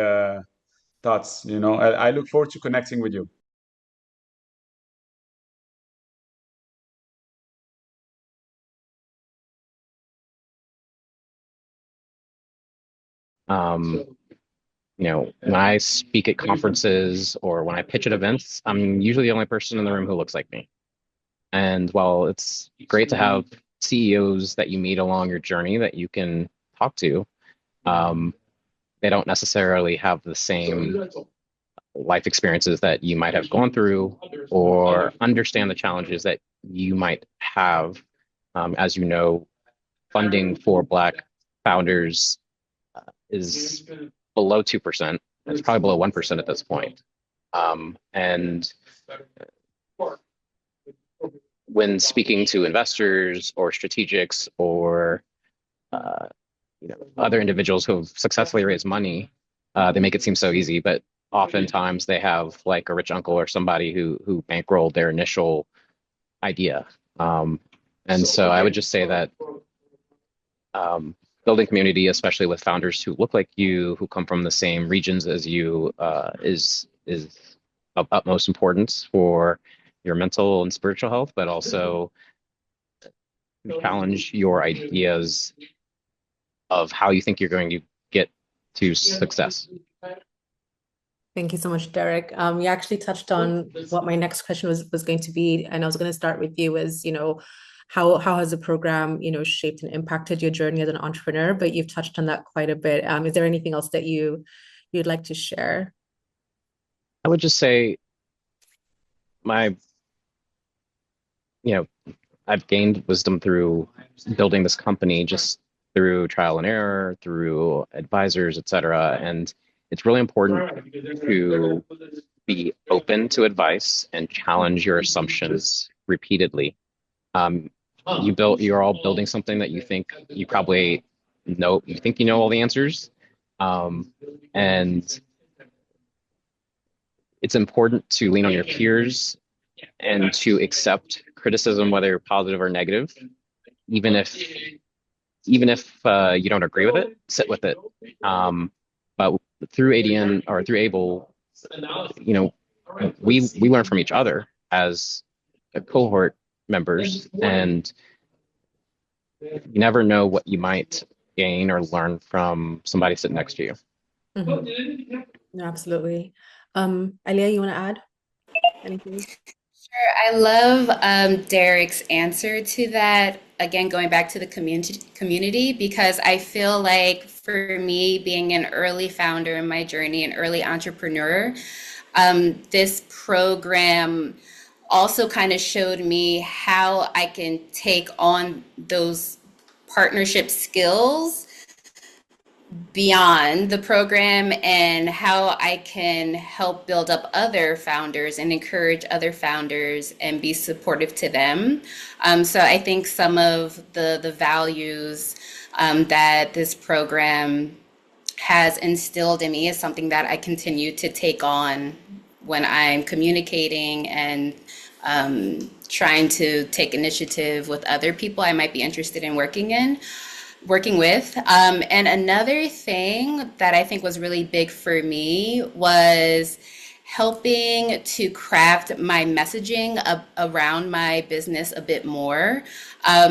thoughts. I look forward to connecting with you. Um, when I speak at conferences or when I pitch at events, I'm usually the only person in the room who looks like me. And while it's great to have CEOs that you meet along your journey that you can talk to, they don't necessarily have the same life experiences that you might have gone through or understand the challenges that you might have. As you know, funding for Black founders is below 2%. It's probably below 1% at this point. And when speaking to investors or strategics or other individuals who have successfully raised money, they make it seem so easy, but oftentimes they have like a rich uncle or somebody who bankrolled their initial idea. And so I would just say that building community, especially with founders who look like you, who come from the same regions as you, is of utmost importance for your mental and spiritual health, but also challenge your ideas of how you think you're going to get to success. Thank you so much, Derek. You actually touched on what my next question was going to be, and I was going to start with you as, how has the program, shaped and impacted your journey as an entrepreneur? But you've touched on that quite a bit. Is there anything else that you'd like to share? I would just say I've gained wisdom through building this company, just through trial and error, through advisors, et cetera. And it's really important to be open to advice and challenge your assumptions repeatedly. You're all building something that you think you probably know, you think you know all the answers. And it's important to lean on your peers and to accept criticism, whether positive or negative, even if you don't agree with it, sit with it. But through ADN or through Able, we learn from each other as a cohort members, and you never know what you might gain or learn from somebody sitting next to you. Mm-hmm. Absolutely. Aliyah, you want to add anything? Sure. I love Derek's answer to that. Again, going back to the community, because I feel like for me, being an early founder in my journey, an early entrepreneur, this program also kind of showed me how I can take on those partnership skills beyond the program and how I can help build up other founders and encourage other founders and be supportive to them. So I think some of the values that this program has instilled in me is something that I continue to take on when I'm communicating and trying to take initiative with other people I might be interested in working with. And another thing that I think was really big for me was helping to craft my messaging around my business a bit more.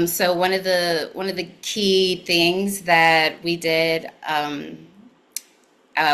So one of the key things that we did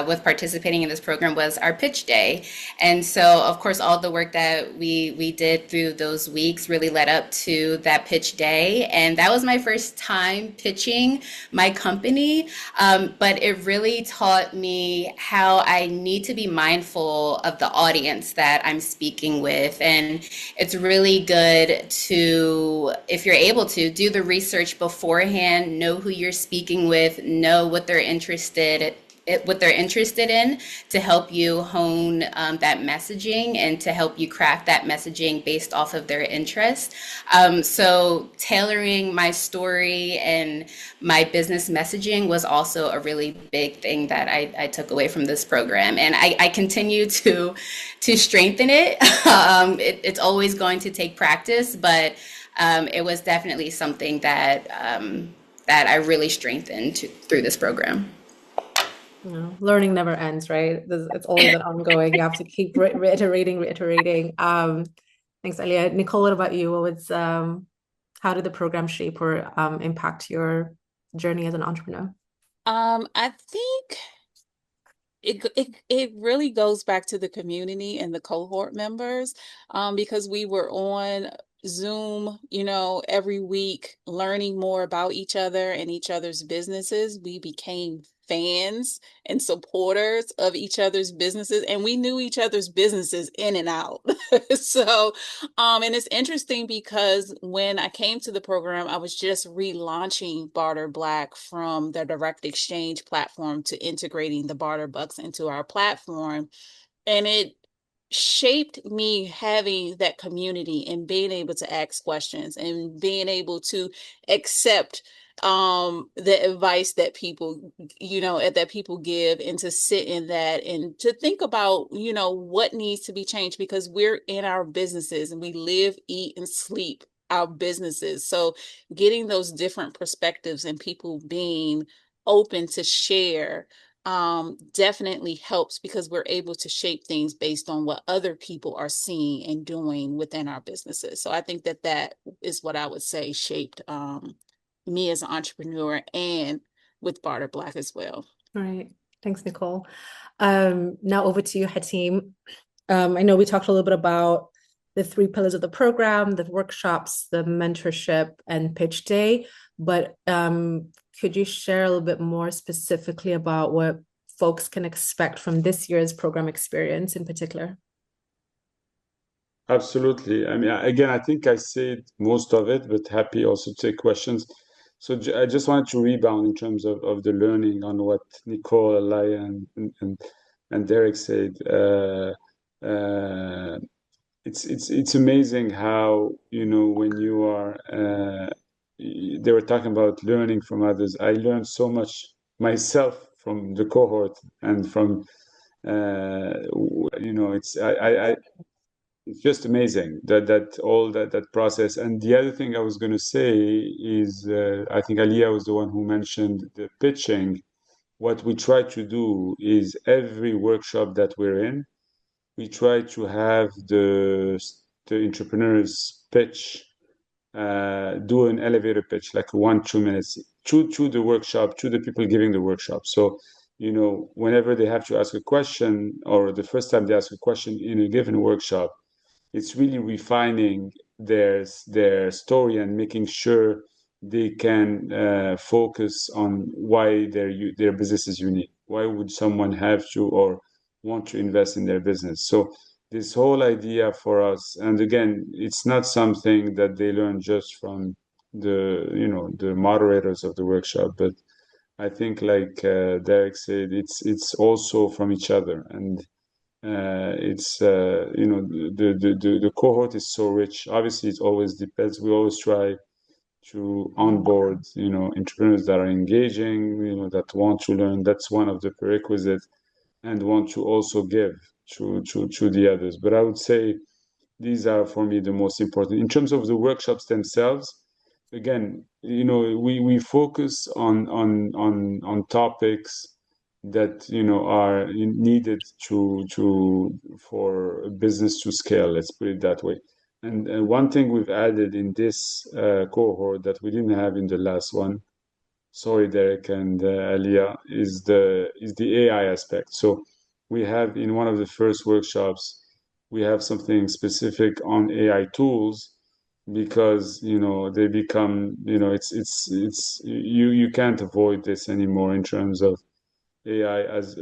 with participating in this program was our pitch day. And so, of course, all the work that we did through those weeks really led up to that pitch day. And that was my first time pitching my company. But it really taught me how I need to be mindful of the audience that I'm speaking with. And it's really good to, if you're able to, do the research beforehand, know who you're speaking with, know what they're interested in to help you hone that messaging and to help you craft that messaging based off of their interest. So tailoring my story and my business messaging was also a really big thing that I took away from this program. And I continue to strengthen it. It's always going to take practice, but it was definitely something that I really strengthened through this program. Learning never ends, right? It's always an ongoing. You have to keep reiterating. Thanks, Aliyah. Nicole, what about you? How did the program shape or impact your journey as an entrepreneur? I think it really goes back to the community and the cohort members, because we were on Zoom, every week, learning more about each other and each other's businesses. We became fans and supporters of each other's businesses, and we knew each other's businesses in and out. So, and it's interesting because when I came to the program, I was just relaunching Barter Black from the direct exchange platform to integrating the Barter Bucks into our platform. And it shaped me having that community and being able to ask questions and being able to accept the advice that people give, and to sit in that and to think about what needs to be changed, because we're in our businesses and we live, eat, and sleep our businesses. So getting those different perspectives and people being open to share definitely helps, because we're able to shape things based on what other people are seeing and doing within our businesses. So I think that is what I would say shaped me as an entrepreneur, and with Barter Black as well. All right. Thanks, Nicole. Now over to you, Hatim. I know we talked a little bit about the 3 pillars of the program, the workshops, the mentorship, and pitch day, but could you share a little bit more specifically about what folks can expect from this year's program experience in particular? Absolutely. I mean, again, I think I said most of it, but happy also to take questions. So I just wanted to rebound in terms of the learning on what Nicole, Alaya, and Derek said. It's amazing how, when you are, they were talking about learning from others. I learned so much myself from the cohort and from, it's just amazing that all that process. And the other thing I was going to say is, I think Aliyah was the one who mentioned the pitching. What we try to do is every workshop that we're in, we try to have the entrepreneurs pitch, do an elevator pitch, like 1-2 minutes, to the workshop, to the people giving the workshop. So, whenever they have to ask a question, or the first time they ask a question in a given workshop, it's really refining their story and making sure they can focus on why their business is unique. Why would someone have to or want to invest in their business? So this whole idea for us, and again, it's not something that they learn just from the moderators of the workshop, but I think, like Derek said, it's also from each other. And it's the cohort is so rich. Obviously, it always depends. We always try to onboard entrepreneurs that are engaging, that want to learn. That's one of the prerequisites, and want to also give to the others. But I would say these are, for me, the most important. In terms of the workshops themselves, again, we focus on topics that are needed for business to scale. Let's put it that way. And one thing we've added in this cohort that we didn't have in the last one, sorry, Derek and Aliyah, is the AI aspect. So we have, in one of the first workshops, we have something specific on AI tools, because they become, it's you can't avoid this anymore in terms of AI as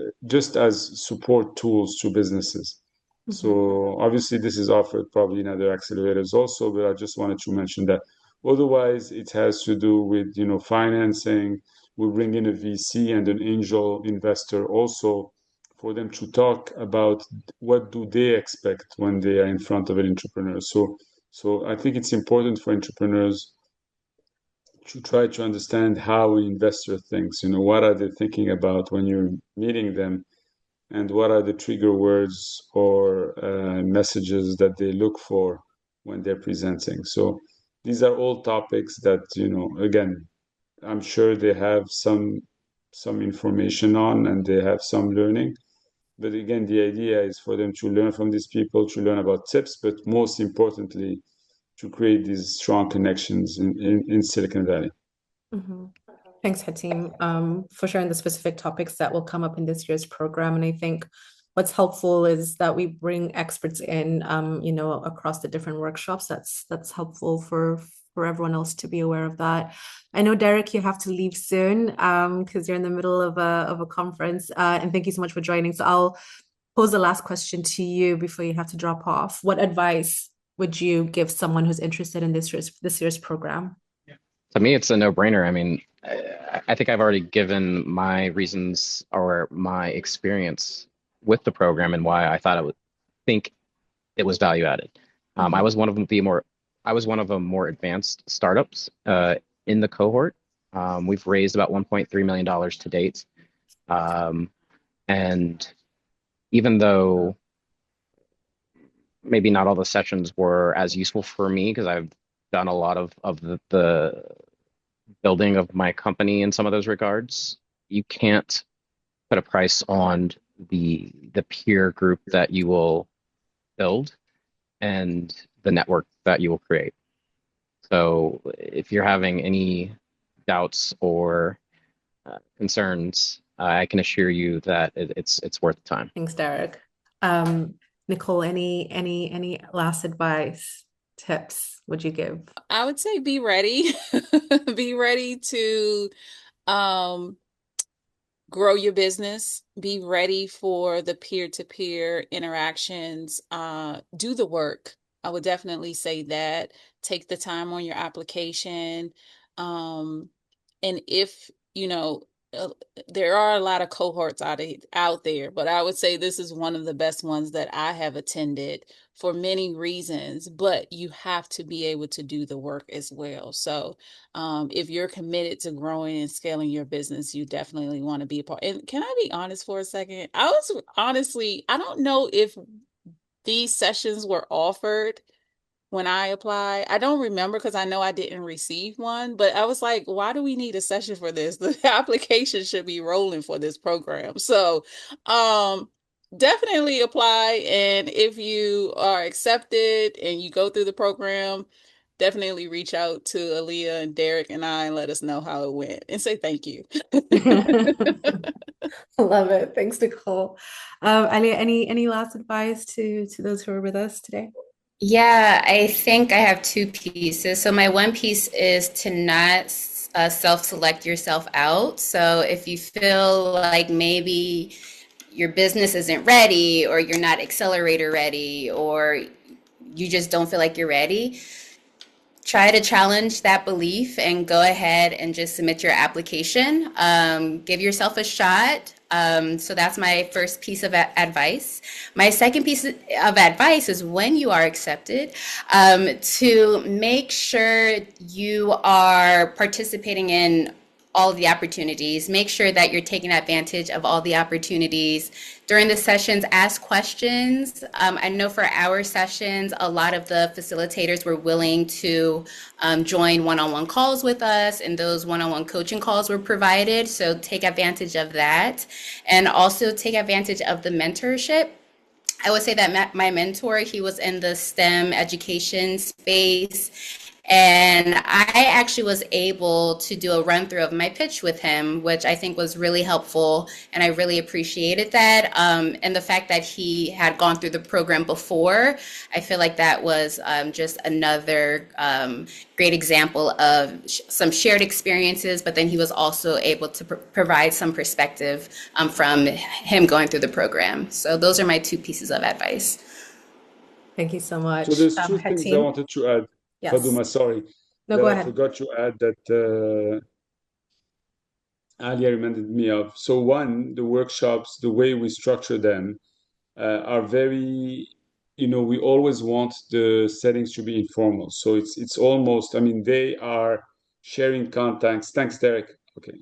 support tools to businesses. Mm-hmm. So obviously this is offered probably in other accelerators also, but I just wanted to mention that. Otherwise, it has to do with financing. We bring in a VC and an angel investor also, for them to talk about what do they expect when they are in front of an entrepreneur. So I think it's important for entrepreneurs to try to understand how an investor thinks. What are they thinking about when you're meeting them, and what are the trigger words or messages that they look for when they're presenting. So these are all topics that, again, I'm sure they have some information on, and they have some learning. But again, the idea is for them to learn from these people, to learn about tips, but most importantly, to create these strong connections in Silicon Valley. Mm-hmm. Thanks, Hatim, for sharing the specific topics that will come up in this year's program. And I think what's helpful is that we bring experts in, across the different workshops. That's helpful for everyone else to be aware of that. I know, Derek, you have to leave soon because you're in the middle of a conference. And thank you so much for joining. So I'll pose the last question to you before you have to drop off. What advice would you give someone who's interested in this year's program? To me, it's a no-brainer. I mean, I think I've already given my reasons or my experience with the program and why I thought I would think it was value added. I was one of the more advanced startups in the cohort. We've raised about $1.3 million to date. And even though maybe not all the sessions were as useful for me because I've done a lot of the building of my company in some of those regards, you can't put a price on the peer group that you will build and the network that you will create. So if you're having any doubts or concerns, I can assure you that it's worth the time. Thanks, Derek. Nicole, any last advice, tips would you give? I would say be ready. Be ready to grow your business. Be ready for the peer-to-peer interactions. Do the work. I would definitely say that. Take the time on your application. And if, there are a lot of cohorts out there, but I would say this is one of the best ones that I have attended for many reasons, but you have to be able to do the work as well. So if you're committed to growing and scaling your business, you definitely want to be a part. And can I be honest for a second? I don't know if these sessions were offered when I applied. I don't remember because I know I didn't receive one, but I was like, why do we need a session for this? The application should be rolling for this program. So definitely apply. And if you are accepted and you go through the program, definitely reach out to Aaliyah and Derek and I and let us know how it went and say thank you. Love it. Thanks, Nicole. Aaliyah, any last advice to those who are with us today? Yeah, I think I have two pieces. So my one piece is to not self-select yourself out. So if you feel like maybe your business isn't ready or you're not accelerator ready or you just don't feel like you're ready, try to challenge that belief and go ahead and just submit your application. Give yourself a shot. So that's my first piece of advice. My second piece of advice is when you are accepted, to make sure you are participating in all of the opportunities. Make sure that you're taking advantage of all the opportunities. During the sessions, ask questions. I know for our sessions, a lot of the facilitators were willing to join one-on-one calls with us, and those one-on-one coaching calls were provided. So take advantage of that. And also take advantage of the mentorship. I would say that my mentor, he was in the STEM education space. And I actually was able to do a run through of my pitch with him, which I think was really helpful. And I really appreciated that. And the fact that he had gone through the program before, I feel like that was just another great example of some shared experiences. But then he was also able to provide some perspective from him going through the program. So those are my two pieces of advice. Thank you so much. So there's two things I wanted to add. Yes. Faduma, sorry. No, go I ahead. forgot to add that Alia reminded me of. So one, the workshops, the way we structure them are very, we always want the settings to be informal. So it's almost, they are sharing contacts. Thanks, Derek. Okay.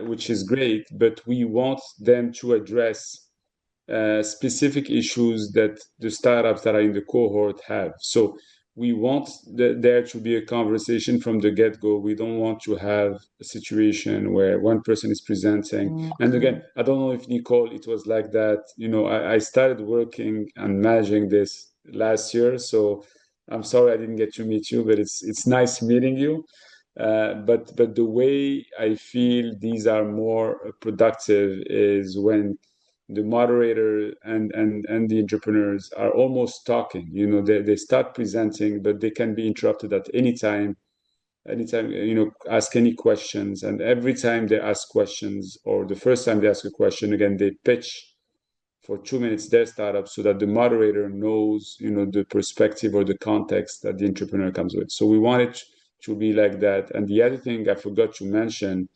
Which is great, but we want them to address specific issues that the startups that are in the cohort have. So we want there to be a conversation from the get-go. We don't want to have a situation where one person is presenting. And again, I don't know if Nicole, it was like that. I started working and managing this last year. So I'm sorry I didn't get to meet you, but it's nice meeting you. But the way I feel these are more productive is when the moderator and the entrepreneurs are almost talking. You know, they start presenting, but they can be interrupted at any time. Anytime, you know, ask any questions. And every time they ask questions, or the first time they ask a question, again, they pitch for 2 minutes their startup so that the moderator knows, you know, the perspective or the context that the entrepreneur comes with. So we want it to be like that. And the other thing I forgot to mention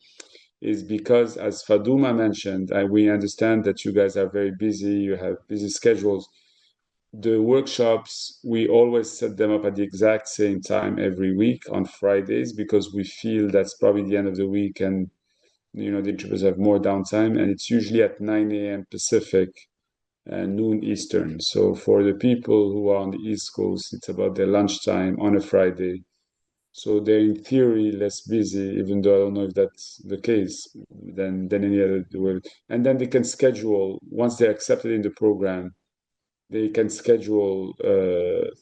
is because, as Faduma mentioned, we understand that you guys are very busy, you have busy schedules. The workshops, we always set them up at the exact same time every week on Fridays, because we feel that's probably the end of the week and, you know, the entrepreneurs have more downtime, and it's usually at 9 a.m. Pacific and noon Eastern. So for the people who are on the East Coast, it's about their lunchtime on a Friday. So they're in theory less busy, even though I don't know if that's the case, than any other world. And then they can schedule, once they're accepted in the program, they can schedule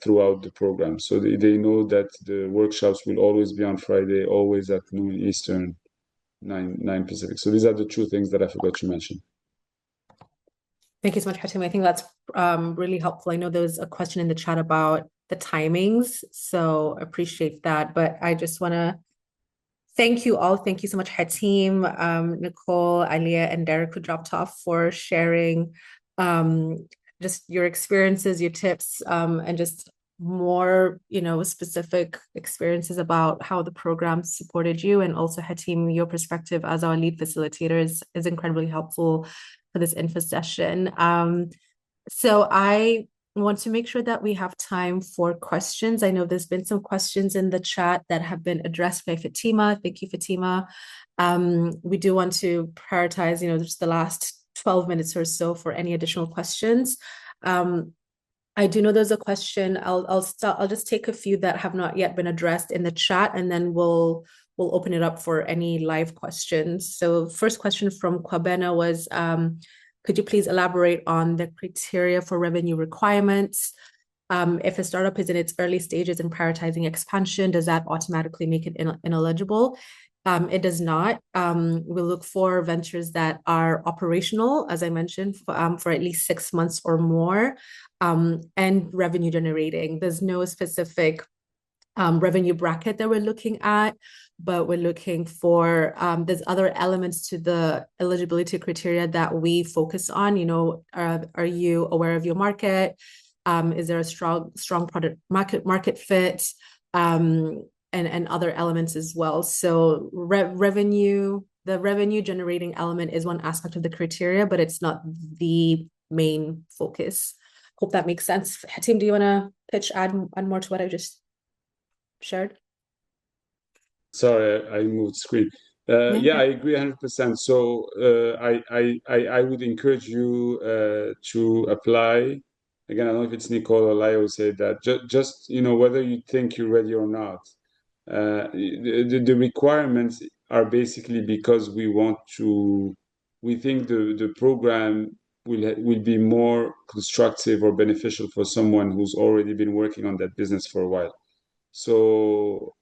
throughout the program. So they know that the workshops will always be on Friday, always at noon Eastern, 9 Pacific. So these are the two things that I forgot to mention. Thank you so much, Hatim. I think that's really helpful. I know there was a question in the chat about the timings, so appreciate that. But I just want to thank you all. Thank you so much, Hatim, Nicole, Alia, and Derek, who dropped off, for sharing just your experiences, your tips, and just more, you know, specific experiences about how the program supported you. And also, Hatim, your perspective as our lead facilitator is incredibly helpful for this info session. So I want to make sure that we have time for questions. I know there's been some questions in the chat that have been addressed by Fatima. Thank you, Fatima. We do want to prioritize, you know, just the last 12 minutes or so for any additional questions. I do know there's a question. I'll just take a few that have not yet been addressed in the chat, and then we'll open it up for any live questions. So first question from Kwabena was, could you please elaborate on the criteria for revenue requirements? If a startup is in its early stages in prioritizing expansion, does that automatically make it ineligible? It does not. We look for ventures that are operational, as I mentioned, for at least 6 months or more, and revenue generating. There's no specific revenue bracket that we're looking at, but we're looking for, there's other elements to the eligibility criteria that we focus on. You know, are you aware of your market? Is there a strong product market fit? And other elements as well. So the revenue generating element is one aspect of the criteria, but it's not the main focus. Hope that makes sense. Hatim, do you want to add more to what I just shared? Sorry, I moved screen. Yeah, I agree 100%. So I would encourage you to apply. Again, I don't know if it's Nicole or Laya who said that. Just you know, whether you think you're ready or not. The requirements are basically because we think the program will be more constructive or beneficial for someone who's already been working on that business for a while. So,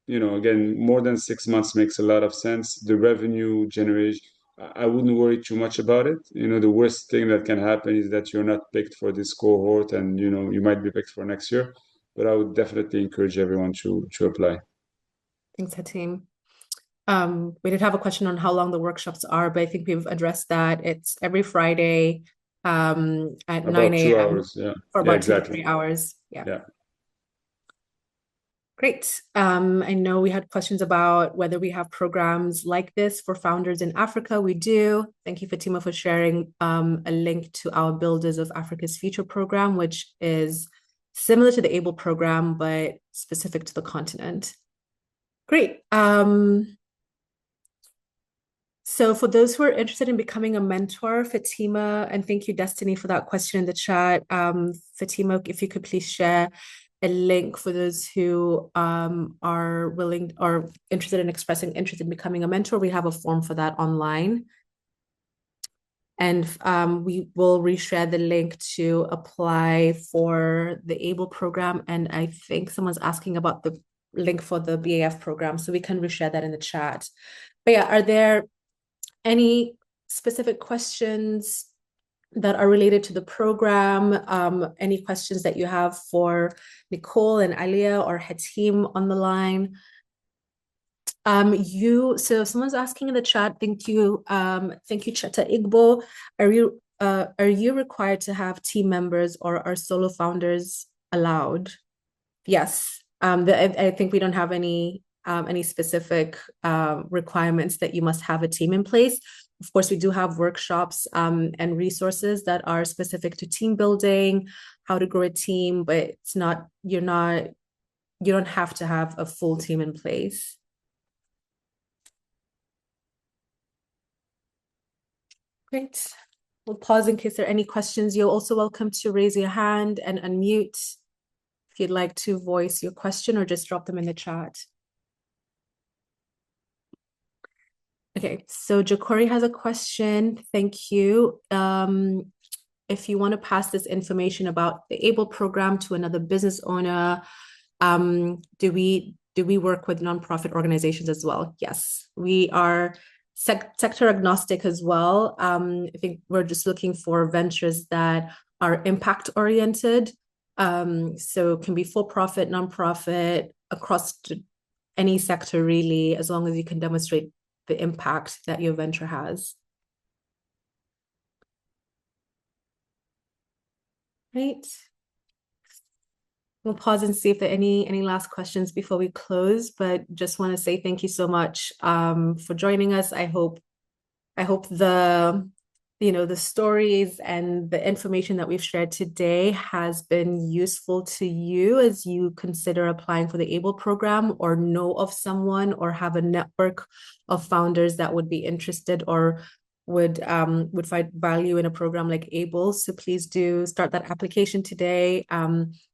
you know, again, more than 6 months makes a lot of sense. The revenue generation, I wouldn't worry too much about it. You know, the worst thing that can happen is that you're not picked for this cohort, and you know, you might be picked for next year. But I would definitely encourage everyone to apply. Thanks, Hatim. We did have a question on how long the workshops are, but I think we've addressed that. It's every Friday at about 9 a.m. 2 hours, yeah. For about exactly. 2 to 3 hours. Yeah. Great. I know we had questions about whether we have programs like this for founders in Africa. We do. Thank you, Fatima, for sharing a link to our Builders of Africa's Future program, which is similar to the ABLE program, but specific to the continent. Great. So for those who are interested in becoming a mentor, Fatima, and thank you, Destiny, for that question in the chat. Fatima, if you could please share a link for those who are willing or interested in expressing interest in becoming a mentor. We have a form for that online. And we will reshare the link to apply for the ABLE program. And I think someone's asking about the link for the BAF program, so we can reshare that in the chat. But yeah, are there any specific questions that are related to the program? Any questions that you have for Nicole and Aliyah or her team on the line? So someone's asking in the chat, thank you, Cheta Igbo. Are you required to have team members, or are solo founders allowed? Yes. I think we don't have any specific requirements that you must have a team in place. Of course, we do have workshops and resources that are specific to team building, how to grow a team, but it's not, you don't have to have a full team in place. Great. We'll pause in case there are any questions. You're also welcome to raise your hand and unmute if you'd like to voice your question, or just drop them in the chat. Okay, so Jokori has a question. Thank you. If you want to pass this information about the ABLE program to another business owner, do we work with nonprofit organizations as well? Yes, we are sector agnostic as well. I think we're just looking for ventures that are impact oriented. So it can be for-profit, nonprofit, across any sector really, as long as you can demonstrate the impact that your venture has. Right. We'll pause and see if there are any last questions before we close, but just want to say thank you so much for joining us. I hope the stories and the information that we've shared today has been useful to you as you consider applying for the ABLE program, or know of someone, or have a network of founders that would be interested or would find value in a program like ABLE. So please do start that application today.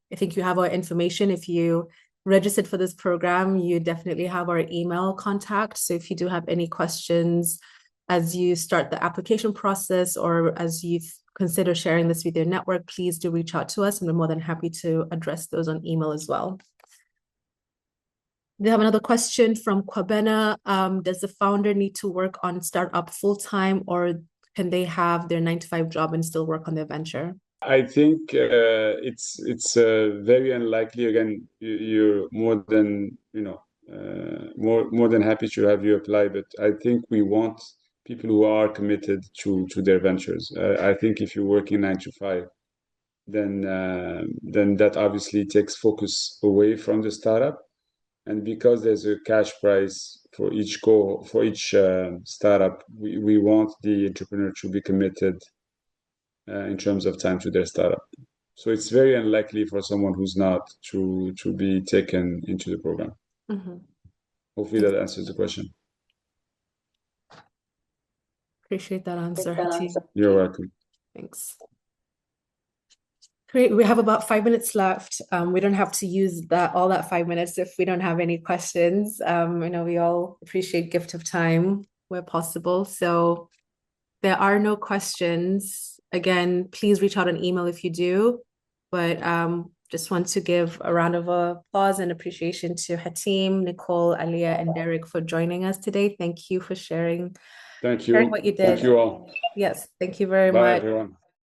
I think you have our information. If you registered for this program, you definitely have our email contact. So if you do have any questions as you start the application process, or as you consider sharing this with your network, please do reach out to us, and we're more than happy to address those on email as well. We have another question from Kwabena. Does the founder need to work on startup full-time, or can they have their 9-to-5 job and still work on their venture? I think it's very unlikely. Again, you're more than more than happy to have you apply, but I think we want people who are committed to their ventures. I think if you're working 9-to-5, then that obviously takes focus away from the startup, and because there's a cash price for each startup, we want the entrepreneur to be committed in terms of time to their startup. So it's very unlikely for someone who's not to be taken into the program. Mm-hmm. Hopefully that answers the question. Appreciate that answer, Hati. You're welcome. Thanks. Great. We have about 5 minutes left. We don't have to use all that 5 minutes if we don't have any questions. I know we all appreciate gift of time where possible. So there are no questions. Again, please reach out an email if you do. But just want to give a round of applause and appreciation to Hatim, Nicole, Aliyah, and Derek for joining us today. Thank you for sharing. Thank you. Sharing what you did. Thank you all. Yes, thank you very Bye, much. everyone.